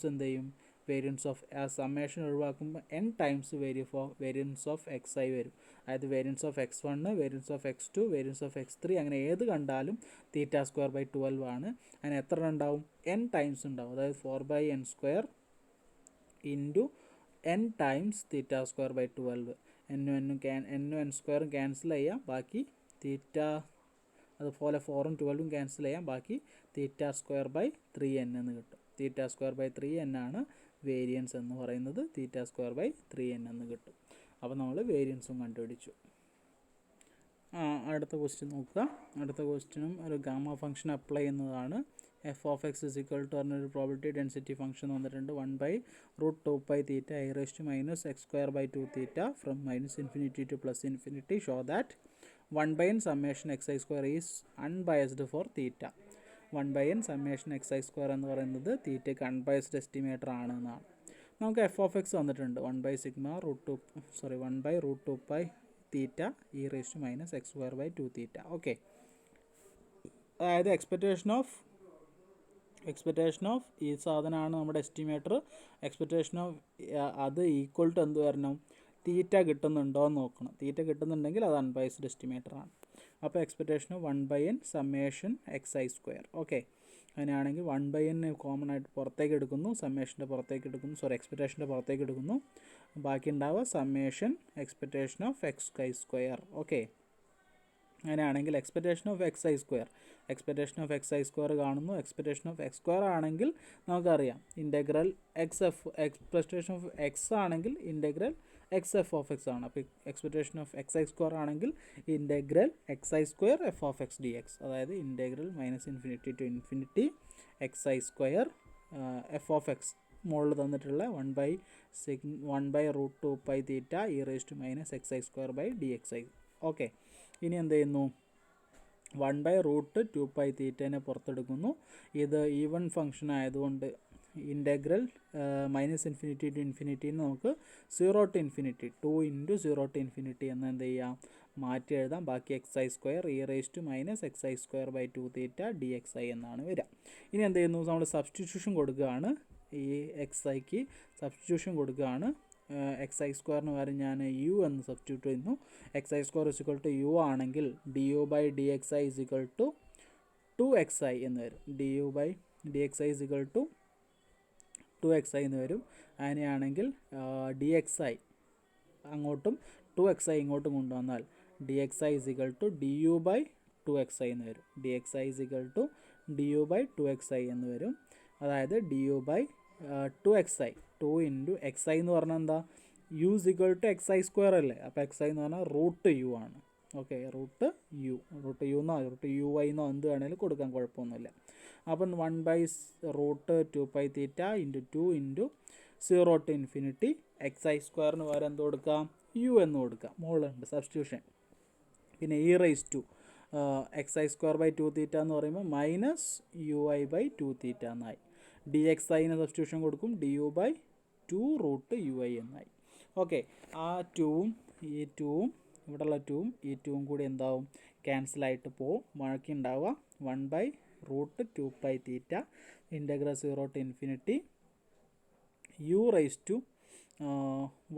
എന്ത് ചെയ്യും? വേരിയൻസ് ഓഫ് സമ്മേഷൻ ഒഴിവാക്കുമ്പോൾ n times variance of X i വരും. അതായത് variance of x1, variance of x2, variance of x3 അങ്ങനെ ഏത് കണ്ടാലും തീറ്റ സ്ക്വയർ ബൈ 12 ആണ്. അതിന് എത്ര ഉണ്ടാവും? n ടൈംസ് ഉണ്ടാവും. അതായത് 4/n square into n times theta square by 12. n സ്ക്വയറും ക്യാൻസൽ ചെയ്യാം, ബാക്കി തീറ്റ അതുപോലെ 4ഉം 12ഉം ക്യാൻസൽ ചെയ്യാം, ബാക്കി തീറ്റ സ്ക്വയർ ബൈ 3n എന്ന് കിട്ടും. തീറ്റ സ്ക്വയർ ബൈ 3n ആണ് വേരിയൻസ് എന്ന് പറയുന്നത്. തീറ്റ സ്ക്വയർ ബൈ 3n എന്ന് കിട്ടും. അപ്പോൾ നമ്മൾ വേരിയൻസും കണ്ടുപിടിച്ചു. അടുത്ത ക്വസ്റ്റ്യൻ നോക്കുക. അടുത്ത ക്വസ്റ്റ്യനും ഒരു ഗാമ ഫംഗ്ഷൻ അപ്ലൈ ചെയ്യുന്നതാണ്. F of X is equal to പറഞ്ഞൊരു പ്രോബിലിറ്റി ഡെൻസിറ്റി ഫംഗ്ഷൻ വന്നിട്ടുണ്ട്. 1/√2π theta i raised to minus x square by 2 theta from -infinity to +infinity show that 1/n summation xi square is unbiased for theta. 1/n summation xi square എന്ന് പറയുന്നത് തീറ്റയ്ക്ക് unbiased estimator ആണ് എന്നാണ്. നമുക്ക് F of X വന്നിട്ടുണ്ട് 1/√2π തീറ്റ e raised to minus x square by 2 theta. Okay, അതായത് expectation of ഈ സാധനമാണ് നമ്മുടെ എസ്റ്റിമേറ്റർ. എക്സ്പെക്റ്റേഷൻ ഓഫ് അത് ഈക്വൽ ടു എന്ത് വരണം? തീറ്റ കിട്ടുന്നുണ്ടോ എന്ന് നോക്കണം. തീറ്റ കിട്ടുന്നുണ്ടെങ്കിൽ അത് അൺബയസ്ഡ് എസ്റ്റിമേറ്റർ ആണ്. അപ്പോൾ expectation of 1/n summation xi square. Okay, അങ്ങനെയാണെങ്കിൽ 1/n കോമൺ ആയിട്ട് പുറത്തേക്ക് എടുക്കുന്നു, സമ്മേഷൻ്റെ പുറത്തേക്ക് എടുക്കുന്നു, എക്സ്പെക്റ്റേഷൻ്റെ പുറത്തേക്ക് എടുക്കുന്നു. ബാക്കി ഉണ്ടാവുക summation expectation of xi square. Okay, അങ്ങനെയാണെങ്കിൽ എക്സ്പെക്റ്റേഷൻ ഓഫ് xi സ്ക്വയർ കാണുന്നു. എക്സ്പെക്റ്റേഷൻ ഓഫ് x സ്ക്വയർ ആണെങ്കിൽ നമുക്കറിയാം ഇൻ്റഗ്രൽ എക്സ്പെക്റ്റേഷൻ ഓഫ് x ആണെങ്കിൽ ഇൻ്റഗ്രൽ xf ഓഫ് എക്സ് ആണ്. അപ്പോൾ എക്സ്പെക്റ്റേഷൻ ഓഫ് xi സ്ക്വയർ ആണെങ്കിൽ integral xi square F of X dx, അതായത് integral -infinity to infinity xi square F of X മുകളിൽ തന്നിട്ടുള്ള 1/√2π തീറ്റ e raised to minus xi square by dxi. Okay, ഇനി എന്ത് ചെയ്യുന്നു? 1/√2π തീറ്റേനെ പുറത്തെടുക്കുന്നു. ഇത് ഈവൻ ഫംഗ്ഷൻ ആയതുകൊണ്ട് ഇൻ്റഗ്രൽ -infinity to infinity നമുക്ക് 0 to infinity 2 × 0 to infinity എന്ന് എന്ത് ചെയ്യാം? മാറ്റി എഴുതാം. ബാക്കി xi square e raised to minus xi square by 2 theta dxi എന്നാണ് വരിക. ഇനി എന്ത് ചെയ്യുന്നു? നമ്മൾ സബ്സ്റ്റിറ്റ്യൂഷൻ കൊടുക്കുകയാണ്. ഈ xiക്ക് സബ്സ്റ്റിറ്റ്യൂഷൻ കൊടുക്കുകയാണ്. xi സ്ക്വയറിന് പകരം ഞാൻ u എന്ന് സബ്സ്റ്റിറ്റ്യൂട്ട് ചെയ്യുന്നു. xi square is equal to u ആണെങ്കിൽ du/dxi is equal to 2xi എന്ന് വരും. du/dxi is equal to 2xi എന്ന് വരും. അങ്ങനെയാണെങ്കിൽ dxi അങ്ങോട്ടും 2xi ഇങ്ങോട്ടും കൊണ്ടുവന്നാൽ dxi is equal to du/2xi എന്ന് വരും. dxi is equal to du/2xi എന്ന് വരും. അതായത് du/2xi 2 × xi എന്ന് പറഞ്ഞാൽ എന്താ? u is equal to xi square അല്ലേ? അപ്പോൾ xi എന്ന് പറഞ്ഞാൽ √u ആണ്. ഓക്കെ, √u എന്നോ √ui എന്നോ എന്ത് വേണേലും കൊടുക്കാൻ കുഴപ്പമൊന്നുമില്ല. അപ്പം 1/√2π തീറ്റ × 2 × 0 to infinity xi സ്ക്വയറിന് പകരം എന്ത് കൊടുക്കാം? u എന്ന് കൊടുക്കാം. മുകളിലുണ്ട് സബ്സ്റ്റിറ്റ്യൂഷൻ. പിന്നെ e raised to xi square by 2 theta എന്ന് പറയുമ്പോൾ -ui/2 തീറ്റ എന്നായി. dxiന് സബ്സ്റ്റിറ്റ്യൂഷൻ കൊടുക്കും du/2√ui എന്നായി. ഓക്കെ, ആ 2ഉം ഈ 2ഉം ഇവിടെയുള്ള 2ഉം ഈ 2ഉം കൂടി എന്താവും? ക്യാൻസലായിട്ട് പോവും. ബാക്കി ഉണ്ടാവുക 1/√2π തീറ്റ integral 0 to infinity u raised to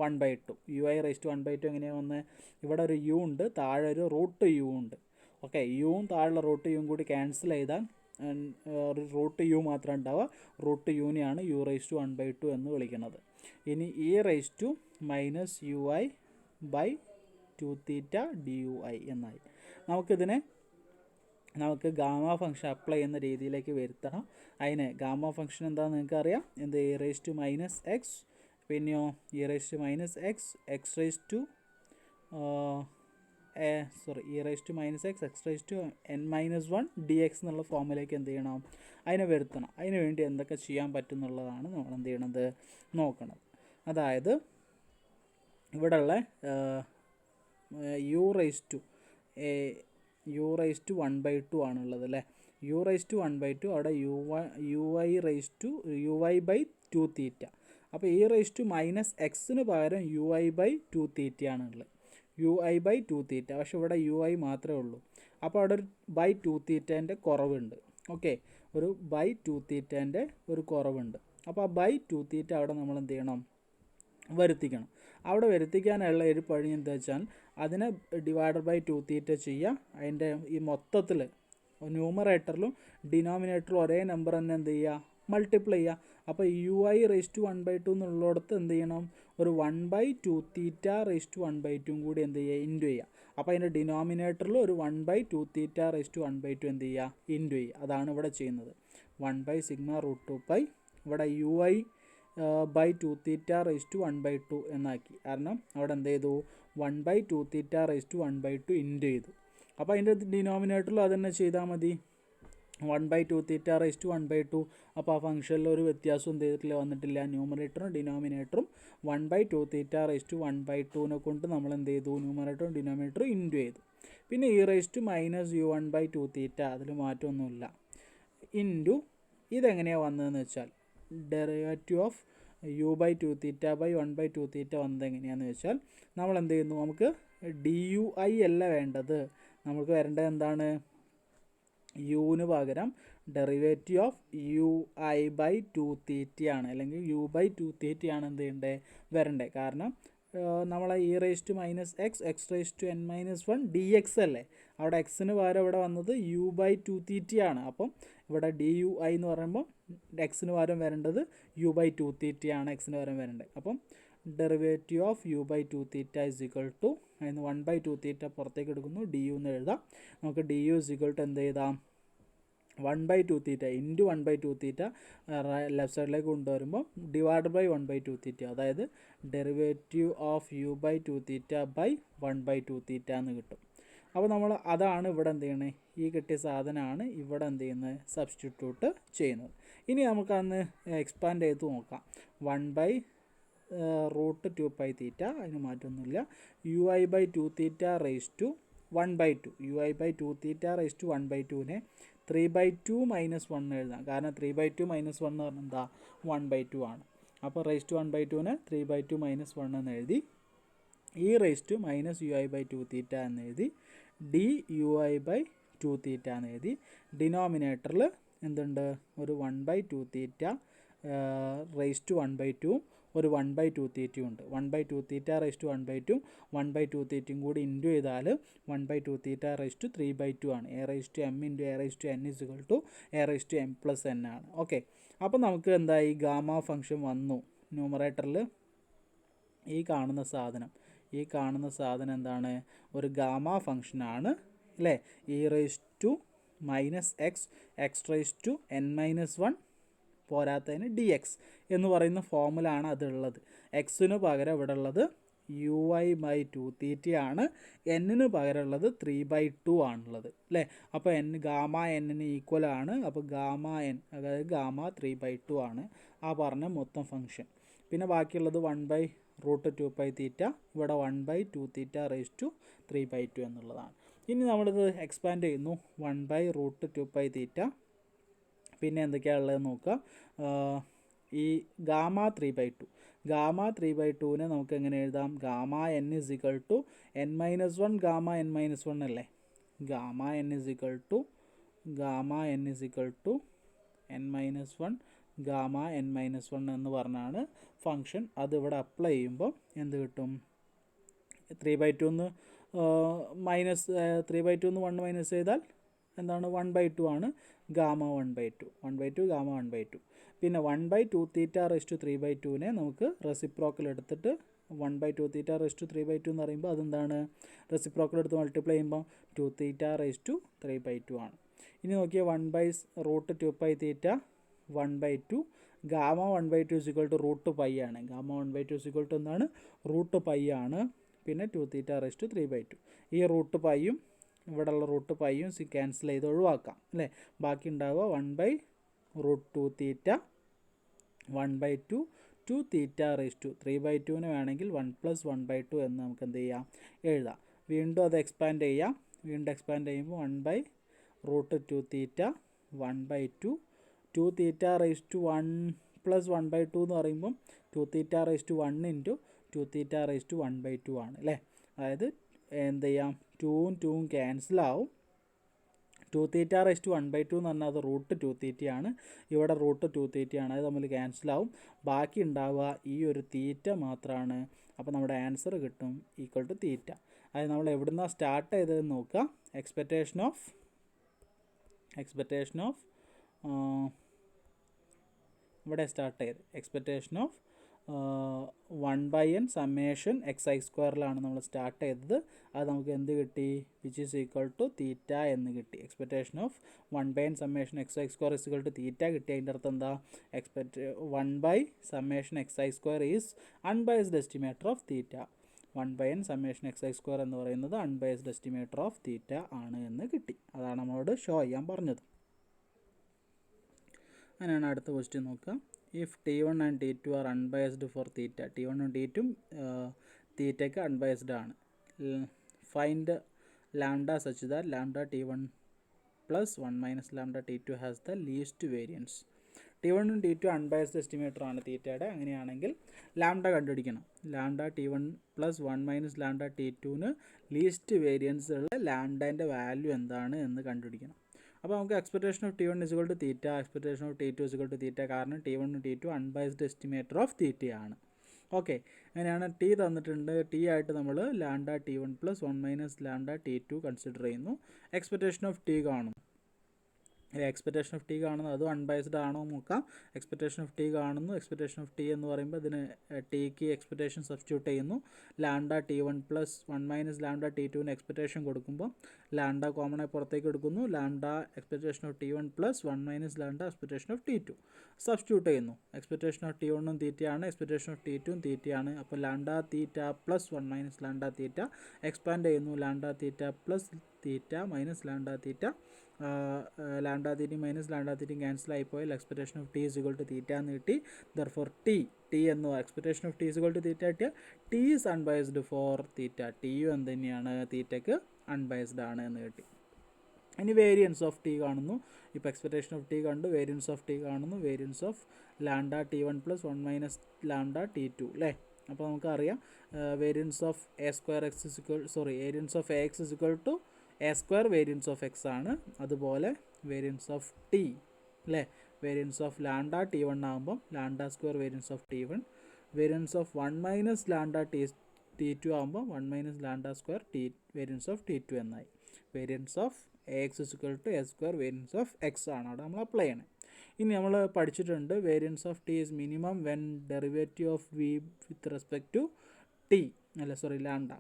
1/2. ui raised to 1/2 എങ്ങനെയാണ് വന്നത്? ഇവിടെ ഒരു u ഉണ്ട്, താഴെ ഒരു √u ഉണ്ട്. ഓക്കെ, യുവും താഴെയുള്ള √uം കൂടി ക്യാൻസൽ ചെയ്താൽ √u മാത്രം ഉണ്ടാവുക. √uനെയാണ് u raised to 1/2 എന്ന് വിളിക്കുന്നത്. ഇനി e raised to -ui/2 theta dui എന്നായി. നമുക്ക് ഗാമ ഫംഗ്ഷൻ അപ്ലൈ ചെയ്യുന്ന രീതിയിലേക്ക് വരുത്തണം. അതിന് ഗാമ ഫംഗ്ഷൻ എന്താണെന്ന് നിങ്ങൾക്ക് അറിയാം. എന്ത്? e raised to -x, പിന്നെയോ e raised to -x, x raised to e raise to minus x x raise to N minus one d x എന്നുള്ള ഫോമിലേക്ക് എന്ത് ചെയ്യണം, അതിനെ വരുത്തണം. അതിന് വേണ്ടി എന്തൊക്കെ ചെയ്യാൻ പറ്റും എന്നുള്ളതാണ് നമ്മൾ എന്ത് ചെയ്യണത് നോക്കണം. അതായത് ഇവിടെയുള്ള യു റൈസ് ടു 1/2 ആണുള്ളത് അല്ലേ. യു റൈസ് ടു 1/2 അവിടെ യു ഐ ബൈ 2 തീറ്റ. അപ്പോൾ ഇ റൈസ് ടു മൈനസ് എക്സിന് പകരം യു ഐ ബൈ 2 തീറ്റയാണുള്ളത്. യു ഐ ബൈ 2 തീറ്റ, പക്ഷെ ഇവിടെ യു ഐ മാത്രമേ ഉള്ളൂ. അപ്പോൾ അവിടെ ഒരു ബൈ 2 തീറ്റേൻ്റെ കുറവുണ്ട്. ഓക്കെ, ഒരു ബൈ 2 തീറ്റേൻ്റെ ഒരു കുറവുണ്ട്. അപ്പോൾ ആ ബൈ 2 തീറ്റ അവിടെ നമ്മൾ എന്ത് ചെയ്യണം, വരുത്തിക്കണം. അവിടെ വരുത്തിക്കാനുള്ള ഒരു പണി എന്താ വെച്ചാൽ അതിനെ ഡിവൈഡഡ് ബൈ 2 തീറ്റ ചെയ്യുക. അതിൻ്റെ ഈ മൊത്തത്തിൽ ന്യൂമറേറ്ററിലും ഡിനോമിനേറ്ററിലും ഒരേ നമ്പർ തന്നെ എന്ത് ചെയ്യുക, മൾട്ടിപ്ലൈ ചെയ്യുക. അപ്പോൾ യു ഐ റേസ് ടു 1/2 എന്നുള്ളിടത്ത് എന്ത് ചെയ്യണം, ഒരു 1/2 തീറ്റ റേസ് ടു 1/2 കൂടി എന്ത് ചെയ്യുക, ഇൻറ്റു ചെയ്യുക. അപ്പോൾ അതിൻ്റെ ഡിനോമിനേറ്ററിൽ ഒരു 1/2 തീറ്റ റേസ് ടു 1/2 എന്ത് ചെയ്യുക, ഇൻറ്റു ചെയ്യുക. അതാണ് ഇവിടെ ചെയ്യുന്നത്. 1/σ√2π ഇവിടെ u i by 2 theta raise to 1/2 എന്നാക്കി. കാരണം അവിടെ എന്ത് ചെയ്തു, 1/2 തീറ്റ റേസ് ടു 1/2 ഇൻറ്റു ചെയ്തു. അപ്പോൾ അതിൻ്റെ ഡിനോമിനേറ്ററിൽ അത് തന്നെ ചെയ്താൽ മതി, 1/2 തീറ്റ റേസ് ടു 1/2. അപ്പോൾ ആ ഫംഗ്ഷനിൽ ഒരു വ്യത്യാസം എന്ത് ചെയ്തിട്ടില്ല, വന്നിട്ടില്ല. ന്യൂമറേറ്ററും ഡിനോമിനേറ്ററും 1/2 തീറ്റ റേസ് ടു 1/2 കൊണ്ട് നമ്മൾ എന്ത് ചെയ്തു, ന്യൂമറേറ്ററും ഡിനോമിനേറ്ററും ഇൻറ്റു ചെയ്തു. പിന്നെ e raise to minus u1/2 theta, അതിൽ മാറ്റമൊന്നുമില്ല, ഇൻറ്റു ഇതെങ്ങനെയാണ് വന്നതെന്ന് വെച്ചാൽ derivative of u by 2 theta by 1/2 theta വന്നത് എങ്ങനെയാണെന്ന് വെച്ചാൽ നമ്മൾ എന്ത് ചെയ്യുന്നു, നമുക്ക് ഡി യു ഐ അല്ല വേണ്ടത്, നമുക്ക് വരേണ്ടത് എന്താണ്, യുവിന് പകരം derivative of u i by 2 തീറ്റയാണ്, അല്ലെങ്കിൽ യു ബൈ 2 തീറ്റയാണ് എന്ത് ചെയ്യേണ്ടത്, വരണ്ടേ. കാരണം നമ്മളെ e raise to minus x x raise to N minus one d X അല്ലേ, അവിടെ എക്സിന് പകരം ഇവിടെ വന്നത് യു ബൈ 2 തീറ്റയാണ്. അപ്പം ഇവിടെ ഡി യു ഐ എന്ന് പറയുമ്പോൾ എക്സിന് പകരം വരേണ്ടത് യു ബൈ 2 തീറ്റയാണ് എക്സിന് പകരം വരേണ്ടത്. അപ്പം derivative of u by 2 theta is equal to, അതിന് 1/2 തീറ്റ പുറത്തേക്ക് എടുക്കുന്നു, ഡി യു എന്ന് എഴുതാം. നമുക്ക് d u is equal to എന്ത് എഴുതാം, 1/2 തീറ്റ ഇൻറ്റു 1/2 തീറ്റ ലെഫ്റ്റ് സൈഡിലേക്ക് കൊണ്ടുവരുമ്പോൾ ഡിവൈഡ് ബൈ 1/2 തീറ്റ, അതായത് derivative of u by 2 theta by 1/2 theta എന്ന് കിട്ടും. അപ്പോൾ നമ്മൾ അതാണ് ഇവിടെ എന്ത് ചെയ്യണത്, ഈ കിട്ടിയ സാധനമാണ് ഇവിടെ എന്ത് ചെയ്യുന്നത്, സബ്സ്റ്റിറ്റ്യൂട്ട് ചെയ്യുന്നത്. ഇനി നമുക്കന്ന് എക്സ്പാൻഡ് ചെയ്ത് നോക്കാം. 1/√2π തീറ്റ, അതിന് മാറ്റമൊന്നുമില്ല. U i by 2 theta raise to 1/2, u i by 2 theta raise to 1/2നെ 3/2 മൈനസ് 1 എഴുതാം. കാരണം 3/2 മൈനസ് 1 എന്ന് പറഞ്ഞാൽ എന്താ, 1/2 ആണ്. അപ്പോൾ റേസ് ടു 1/2നെ 3/2 മൈനസ് 1 എന്ന് എഴുതി, e raise to minus u i by 2 theta എന്ന് എഴുതി, d u i by 2 theta എന്ന് എഴുതി. ഡിനോമിനേറ്ററിൽ എന്തുണ്ട്, ഒരു 1/2 തീറ്റ റേസ് ടു 1/2 ഒരു 1/2 തീറ്റയും ഉണ്ട്. 1/2 തീറ്റ റേസ് ടു 1/2 1/2 തീറ്റയും കൂടി ഇൻറ്റു ചെയ്താൽ 1/2 തീറ്റ റേസ് ടു 3/2 ആണ്. A raise to M into A raise to N is equal to A raise to M plus n ആണ്. ഓക്കെ, അപ്പോൾ നമുക്ക് എന്തായി, ഗാമ ഫംഗ്ഷൻ വന്നു. ന്യൂമറേറ്ററിൽ ഈ കാണുന്ന സാധനം എന്താണ്, ഒരു ഗാമ ഫംഗ്ഷനാണ് അല്ലേ. E raise to minus x x raise to N minus one പോരാത്തതിന് ഡി എക്സ് എന്ന് പറയുന്ന ഫോമിലാണ് അതുള്ളത്. എക്സിന് പകരം ഇവിടെ ഉള്ളത് യു ഐ ബൈ 2 തീറ്റയാണ്, എന്നിന് പകരമുള്ളത് 3/2 ആണുള്ളത് അല്ലേ. അപ്പോൾ ഗാമ എന്നിന് ഈക്വൽ ആണ്. അപ്പോൾ ഗാമ എൻ അതായത് ഗാമ 3/2 ആണ് ആ പറഞ്ഞ മൊത്തം ഫംഗ്ഷൻ. പിന്നെ ബാക്കിയുള്ളത് 1/√2π തീറ്റ, ഇവിടെ 1/2 തീറ്റ റേസ് ടു 3/2 എന്നുള്ളതാണ്. ഇനി നമ്മളിത് എക്സ്പാൻഡ് ചെയ്യുന്നു, 1/√2π തീറ്റ. പിന്നെ എന്തൊക്കെയാണ് ഉള്ളത് നോക്കുക. ഈ ഗാമ 3/2നെ നമുക്ക് എങ്ങനെ എഴുതാം, gamma n is equal to N minus one gamma N minus one അല്ലേ. Gamma n is equal to N minus one gamma N minus one എന്ന് പറഞ്ഞാണ് ഫംഗ്ഷൻ. അതിവിടെ അപ്ലൈ ചെയ്യുമ്പോൾ എന്ത് കിട്ടും, 3/2 മൈനസ് 3/2 1 മൈനസ് ചെയ്താൽ എന്താണ്, 1/2 ആണ്. Gamma 1/2 gamma 1/2. പിന്നെ 1/2 തീറ്റ റേസ് ടു 3/2നെ നമുക്ക് റെസിപ്രോക്കൽ എടുത്തിട്ട് 1/2 തീറ്റ റേസ് ടു 3/2 എന്ന് പറയുമ്പോൾ അതെന്താണ്, റെസിപ്രോക്കൽ എടുത്ത് മൾട്ടിപ്ലൈ ചെയ്യുമ്പോൾ 2 തീറ്റ റേസ് ടു 3/2 ആണ്. ഇനി നോക്കിയാൽ 1/√2π തീറ്റ 1/2 ഗാമ 1/2 ഇസ് ഈക്വൽ ടു √π ആണ്. ഗാമ 1/2 ഇസ് ഈക്വൽ ടു എന്താണ്, √π ആണ്. പിന്നെ 2 തീറ്റ റേസ് ടു 3/2. ഈ റൂട്ട് പൈയും ഇവിടെയുള്ള റൂട്ട് പൈയും ക്യാൻസൽ ചെയ്ത് ഒഴിവാക്കാം അല്ലേ. ബാക്കി ഉണ്ടാവുക 1/√2 തീറ്റ 1/2 2 തീറ്റ റേസ് ടു 3/2 വേണമെങ്കിൽ 1 + 1/2 എന്ന് നമുക്ക് എന്ത് ചെയ്യാം എഴുതാം. വീണ്ടും അത് എക്സ്പാൻഡ് ചെയ്യാം. വീണ്ടും എക്സ്പാൻഡ് ചെയ്യുമ്പോൾ 1/√2 തീറ്റ 1/2 2 തീറ്റ റേസ് ടു 1 + 1/2 എന്ന് പറയുമ്പം 2 theta raise to 1 × 2 theta raise to 1/2 ആണ് അല്ലേ. അതായത് എന്ത് ചെയ്യാം 2ഉം 2ഉം ക്യാൻസൽ ആവും. 2 തീറ്റ റേസ് ടു 1/2 എന്ന് പറഞ്ഞാൽ അത് √2 തീറ്റയാണ്. ഇവിടെ √2 തീറ്റയാണ്. അത് തമ്മിൽ ക്യാൻസലാവും. ബാക്കി ഉണ്ടാവുക ഈ ഒരു തീറ്റ മാത്രമാണ്. അപ്പോൾ നമ്മുടെ ആൻസർ കിട്ടും = തീറ്റ. അതായത് നമ്മൾ എവിടുന്നാണ് സ്റ്റാർട്ട് ചെയ്തതെന്ന് നോക്കുക. എക്സ്പെക്റ്റേഷൻ ഓഫ് ഇവിടെ സ്റ്റാർട്ട് ചെയ്ത് expectation of 1/n summation xi² നമ്മൾ സ്റ്റാർട്ട് ചെയ്തത്. അത് നമുക്ക് എന്ത് കിട്ടി വിച്ച് ഈസ് = തീറ്റ എന്ന് കിട്ടി. Expectation of 1/n summation xi² തീറ്റ കിട്ടി. അതിൻ്റെ അർത്ഥം എന്താ 1/summation xi² is unbiased estimator of theta. 1/n summation xi² എന്ന് പറയുന്നത് അൺബയസ്ഡ് എസ്റ്റിമേറ്റർ ഓഫ് തീറ്റ ആണ് എന്ന് കിട്ടി. അതാണ് നമ്മളോട് ഷോ ചെയ്യാൻ പറഞ്ഞത്. അങ്ങനെയാണ് അടുത്ത ക്വസ്റ്റ്യൻ നോക്കുക. If T1 and T2 are unbiased for theta. T1 ഉം T2 തീറ്റയ്ക്ക് അൺബയസ്ഡ് ആണ്. Find lambda such that lambda T1 + 1 - lambda T2 has the least variance. T1 ഉം T2 അൺബയസ്ഡ് എസ്റ്റിമേറ്റർ ആണ് തീറ്റയുടെ. അങ്ങനെയാണെങ്കിൽ ലാംഡ കണ്ടുപിടിക്കണം. Lambda T1 + 1 - lambda T2 least variance ഉള്ള ലാംഡേൻ്റെ value എന്താണ് എന്ന് കണ്ടുപിടിക്കണം. അപ്പോൾ നമുക്ക് expectation of T1 = theta, expectation of T2 = തീറ്റ. കാരണം T1 ഉം T2 അൺബയസ്ഡ് എസ്റ്റിമേറ്റർ ഓഫ് തീറ്റയാണ്. ഓക്കെ, അങ്ങനെയാണ് ടി തന്നിട്ടുണ്ട്. ടി ആയിട്ട് നമ്മൾ lambda T1 + 1 - lambda T2 consider ചെയ്യുന്നു. എക്സ്പെക്റ്റേഷൻ ഓഫ് ടി കാണുന്നു. എക്സ്പെക്റ്റേഷൻ ഓഫ് ടി കാണുന്നത് അതും അൺബയസ്ഡ് ആണോ നോക്കാം. എക്സ്പെക്റ്റേഷൻ ഓഫ് ടി കാണുന്നു. എക്സ്പെക്റ്റേഷൻ ഓഫ് ടി എന്ന് പറയുമ്പോൾ ഇതിന് ടിക്ക് എക്സ്പെക്റ്റേഷൻ സബ്സ്റ്റിറ്റ്യൂട്ട് ചെയ്യുന്നു. Lambda T1 + 1 - lambda T2 expectation കൊടുക്കുമ്പോൾ ലാംഡ കോമണായി പുറത്തേക്ക് എടുക്കുന്നു. Lambda expectation of T1 + 1 - lambda expectation of T2 substitute ചെയ്യുന്നു. എക്സ്പെക്റ്റേഷൻ ഓഫ് T1 ഉം തീറ്റയാണ്, എക്സ്പെക്റ്റേഷൻ ഓഫ് T2 ഉം തീറ്റയാണ്. അപ്പോൾ lambda theta + 1 - lambda theta expand ചെയ്യുന്നു. Lambda theta + theta - lambda theta. Lambda theta - lambda theta cancel ആയിപ്പോയാൽ എക്സ്പെക്റ്റേഷൻ ഓഫ് T = തീറ്റ എന്ന് കിട്ടി. ദർഫോർ ടി എന്ന് എക്സ്പെക്റ്റേഷൻ ഓഫ് T = തീറ്റ കിട്ടിയ T is unbiased for theta. ടിയും എന്ത് തന്നെയാണ് തീറ്റയ്ക്ക് അൺബയസ്ഡ് ആണ് എന്ന് കിട്ടി. ഇനി വേരിയൻസ് ഓഫ് ടി കാണുന്നു. ഇപ്പോൾ എക്സ്പെക്റ്റേഷൻ ഓഫ് ടി കണ്ടു, വേരിയൻസ് ഓഫ് ടി കാണുന്നു. Variance of lambda T1 + 1 - lambda T2 അല്ലേ. അപ്പോൾ നമുക്കറിയാം variance of variance of AX = A² variance of X ആണ്. അതുപോലെ വേരിയൻസ് ഓഫ് ടി അല്ലേ, വേരിയൻസ് ഓഫ് ലാംഡ T1 ആകുമ്പം ലാംഡ² variance of T1. Variance of 1 - lambda T2 ആകുമ്പോൾ 1 - ലാംഡ² വേരിയൻസ് ഓഫ് T2 എന്നായി. Variance of AX = A² variance of X ആണ് അവിടെ നമ്മൾ അപ്ലൈ ചെയ്യണേ. ഇനി നമ്മൾ പഠിച്ചിട്ടുണ്ട് variance of T is minimum when derivative of v with respect to lambda.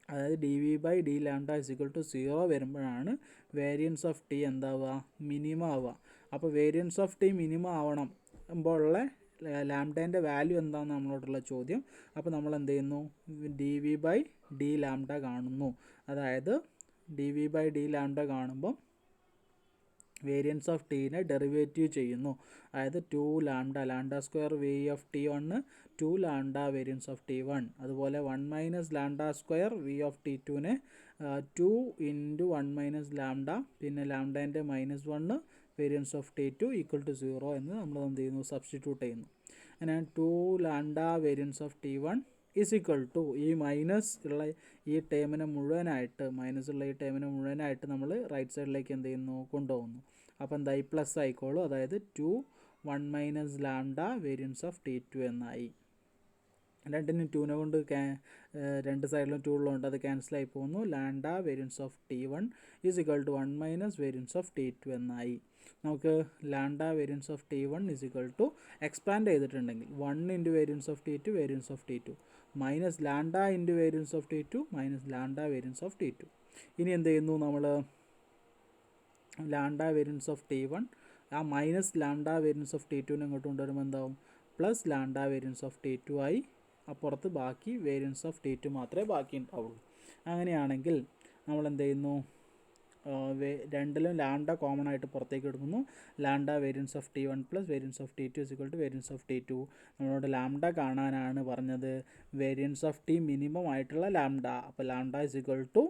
അതായത് dv/d ലാംഡ = 0 വരുമ്പോഴാണ് വേരിയൻസ് ഓഫ് ടി എന്താവുക മിനിമം ആവുക. അപ്പോൾ വേരിയൻസ് ഓഫ് ടി മിനിമം ആവുമ്പോഴുള്ള ലാംഡേൻ്റെ വാല്യൂ എന്താണെന്ന് നമ്മളോടുള്ള ചോദ്യം. അപ്പോൾ നമ്മൾ എന്ത് ചെയ്യുന്നു dv/d ലാംഡ കാണുന്നു. അതായത് dv/d ലാംഡ കാണുമ്പം വേരിയൻസ് ഓഫ് ടീനെ ഡെറിവേറ്റീവ് ചെയ്യുന്നു. അതായത് 2 ലാംഡ² v of T1 2 lambda variance of T1. അതുപോലെ 1 - ലാംഡ² വി ഓഫ് T2 2 × 1 - ലാംഡ പിന്നെ ലാംഡേൻ്റെ -1 വേരിയൻസ് ഓഫ് T2 = 0 എന്ന് നമ്മൾ എന്ത് ചെയ്യുന്നു സബ്സ്റ്റിറ്റ്യൂട്ട് ചെയ്യുന്നു. അങ്ങനെ 2 ലാംഡ വേരിയൻസ് ഓഫ് T1 = ഈ മൈനസ് ഉള്ള ഈ ടേമിനെ മുഴുവനായിട്ട് നമ്മൾ റൈറ്റ് സൈഡിലേക്ക് എന്ത് ചെയ്യുന്നു കൊണ്ടുപോകുന്നു. അപ്പോൾ എന്തായി പ്ലസ് ആയിക്കോളൂ. അതായത് 2 1 - ലാംഡ വേരിയൻസ് ഓഫ് T2 എന്നായി. രണ്ടിനും 2നെ കൊണ്ട് രണ്ട് സൈഡിലും 2 ഉള്ളതുകൊണ്ട് അത് ക്യാൻസലായി പോകുന്നു. Lambda variance of T1 = 1 - variance of T2 എന്നായി. നമുക്ക് lambda variance of T1 = expand ചെയ്തിട്ടുണ്ടെങ്കിൽ 1 × variance of T2 variance of T2 minus lambda × variance of T2 minus lambda variance of T2. ഇനി എന്ത് ചെയ്യുന്നു നമ്മൾ ലാംഡ വേരിയൻസ് ഓഫ് T1 ആ minus lambda variance of T2 ഇങ്ങോട്ട് കൊണ്ടുവരുമ്പോൾ എന്താവും plus lambda variance of T2 ആയി അപ്പുറത്ത് ബാക്കി വേരിയൻസ് ഓഫ് ടി ടു മാത്രമേ ബാക്കി ഉണ്ടാവുള്ളൂ. അങ്ങനെയാണെങ്കിൽ നമ്മൾ എന്ത് ചെയ്യുന്നു, രണ്ടിലും ലാംഡ കോമൺ ആയിട്ട് പുറത്തേക്ക് എടുക്കുന്നു. Lambda variance of T one plus variance of T two is equal to variance of T two. നമ്മളോട് ലാംഡ കാണാനാണ് പറഞ്ഞത്, വേരിയൻസ് ഓഫ് ടി മിനിമം ആയിട്ടുള്ള ലാംഡ. അപ്പോൾ ലാംഡ ഇസ് ഈക്വൽ ടു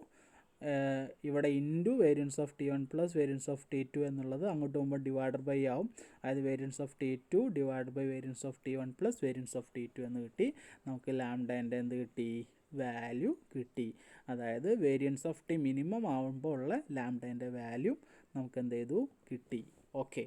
ഇവിടെ into variance of T one plus variance of T two എന്നുള്ളത് അങ്ങോട്ട് പോകുമ്പോൾ divided by ആവും. അതായത് variance of T two divide by variance of T one plus variance of T two എന്ന് കിട്ടി. നമുക്ക് ലാംഡേൻ്റെ എന്ത് കിട്ടി, വാല്യൂ കിട്ടി. അതായത് വേരിയൻസ് ഓഫ് ടി മിനിമം ആവുമ്പോൾ ഉള്ള ലാംഡേൻ്റെ വാല്യൂ നമുക്ക് എന്ത് ചെയ്തു കിട്ടി. ഓക്കെ.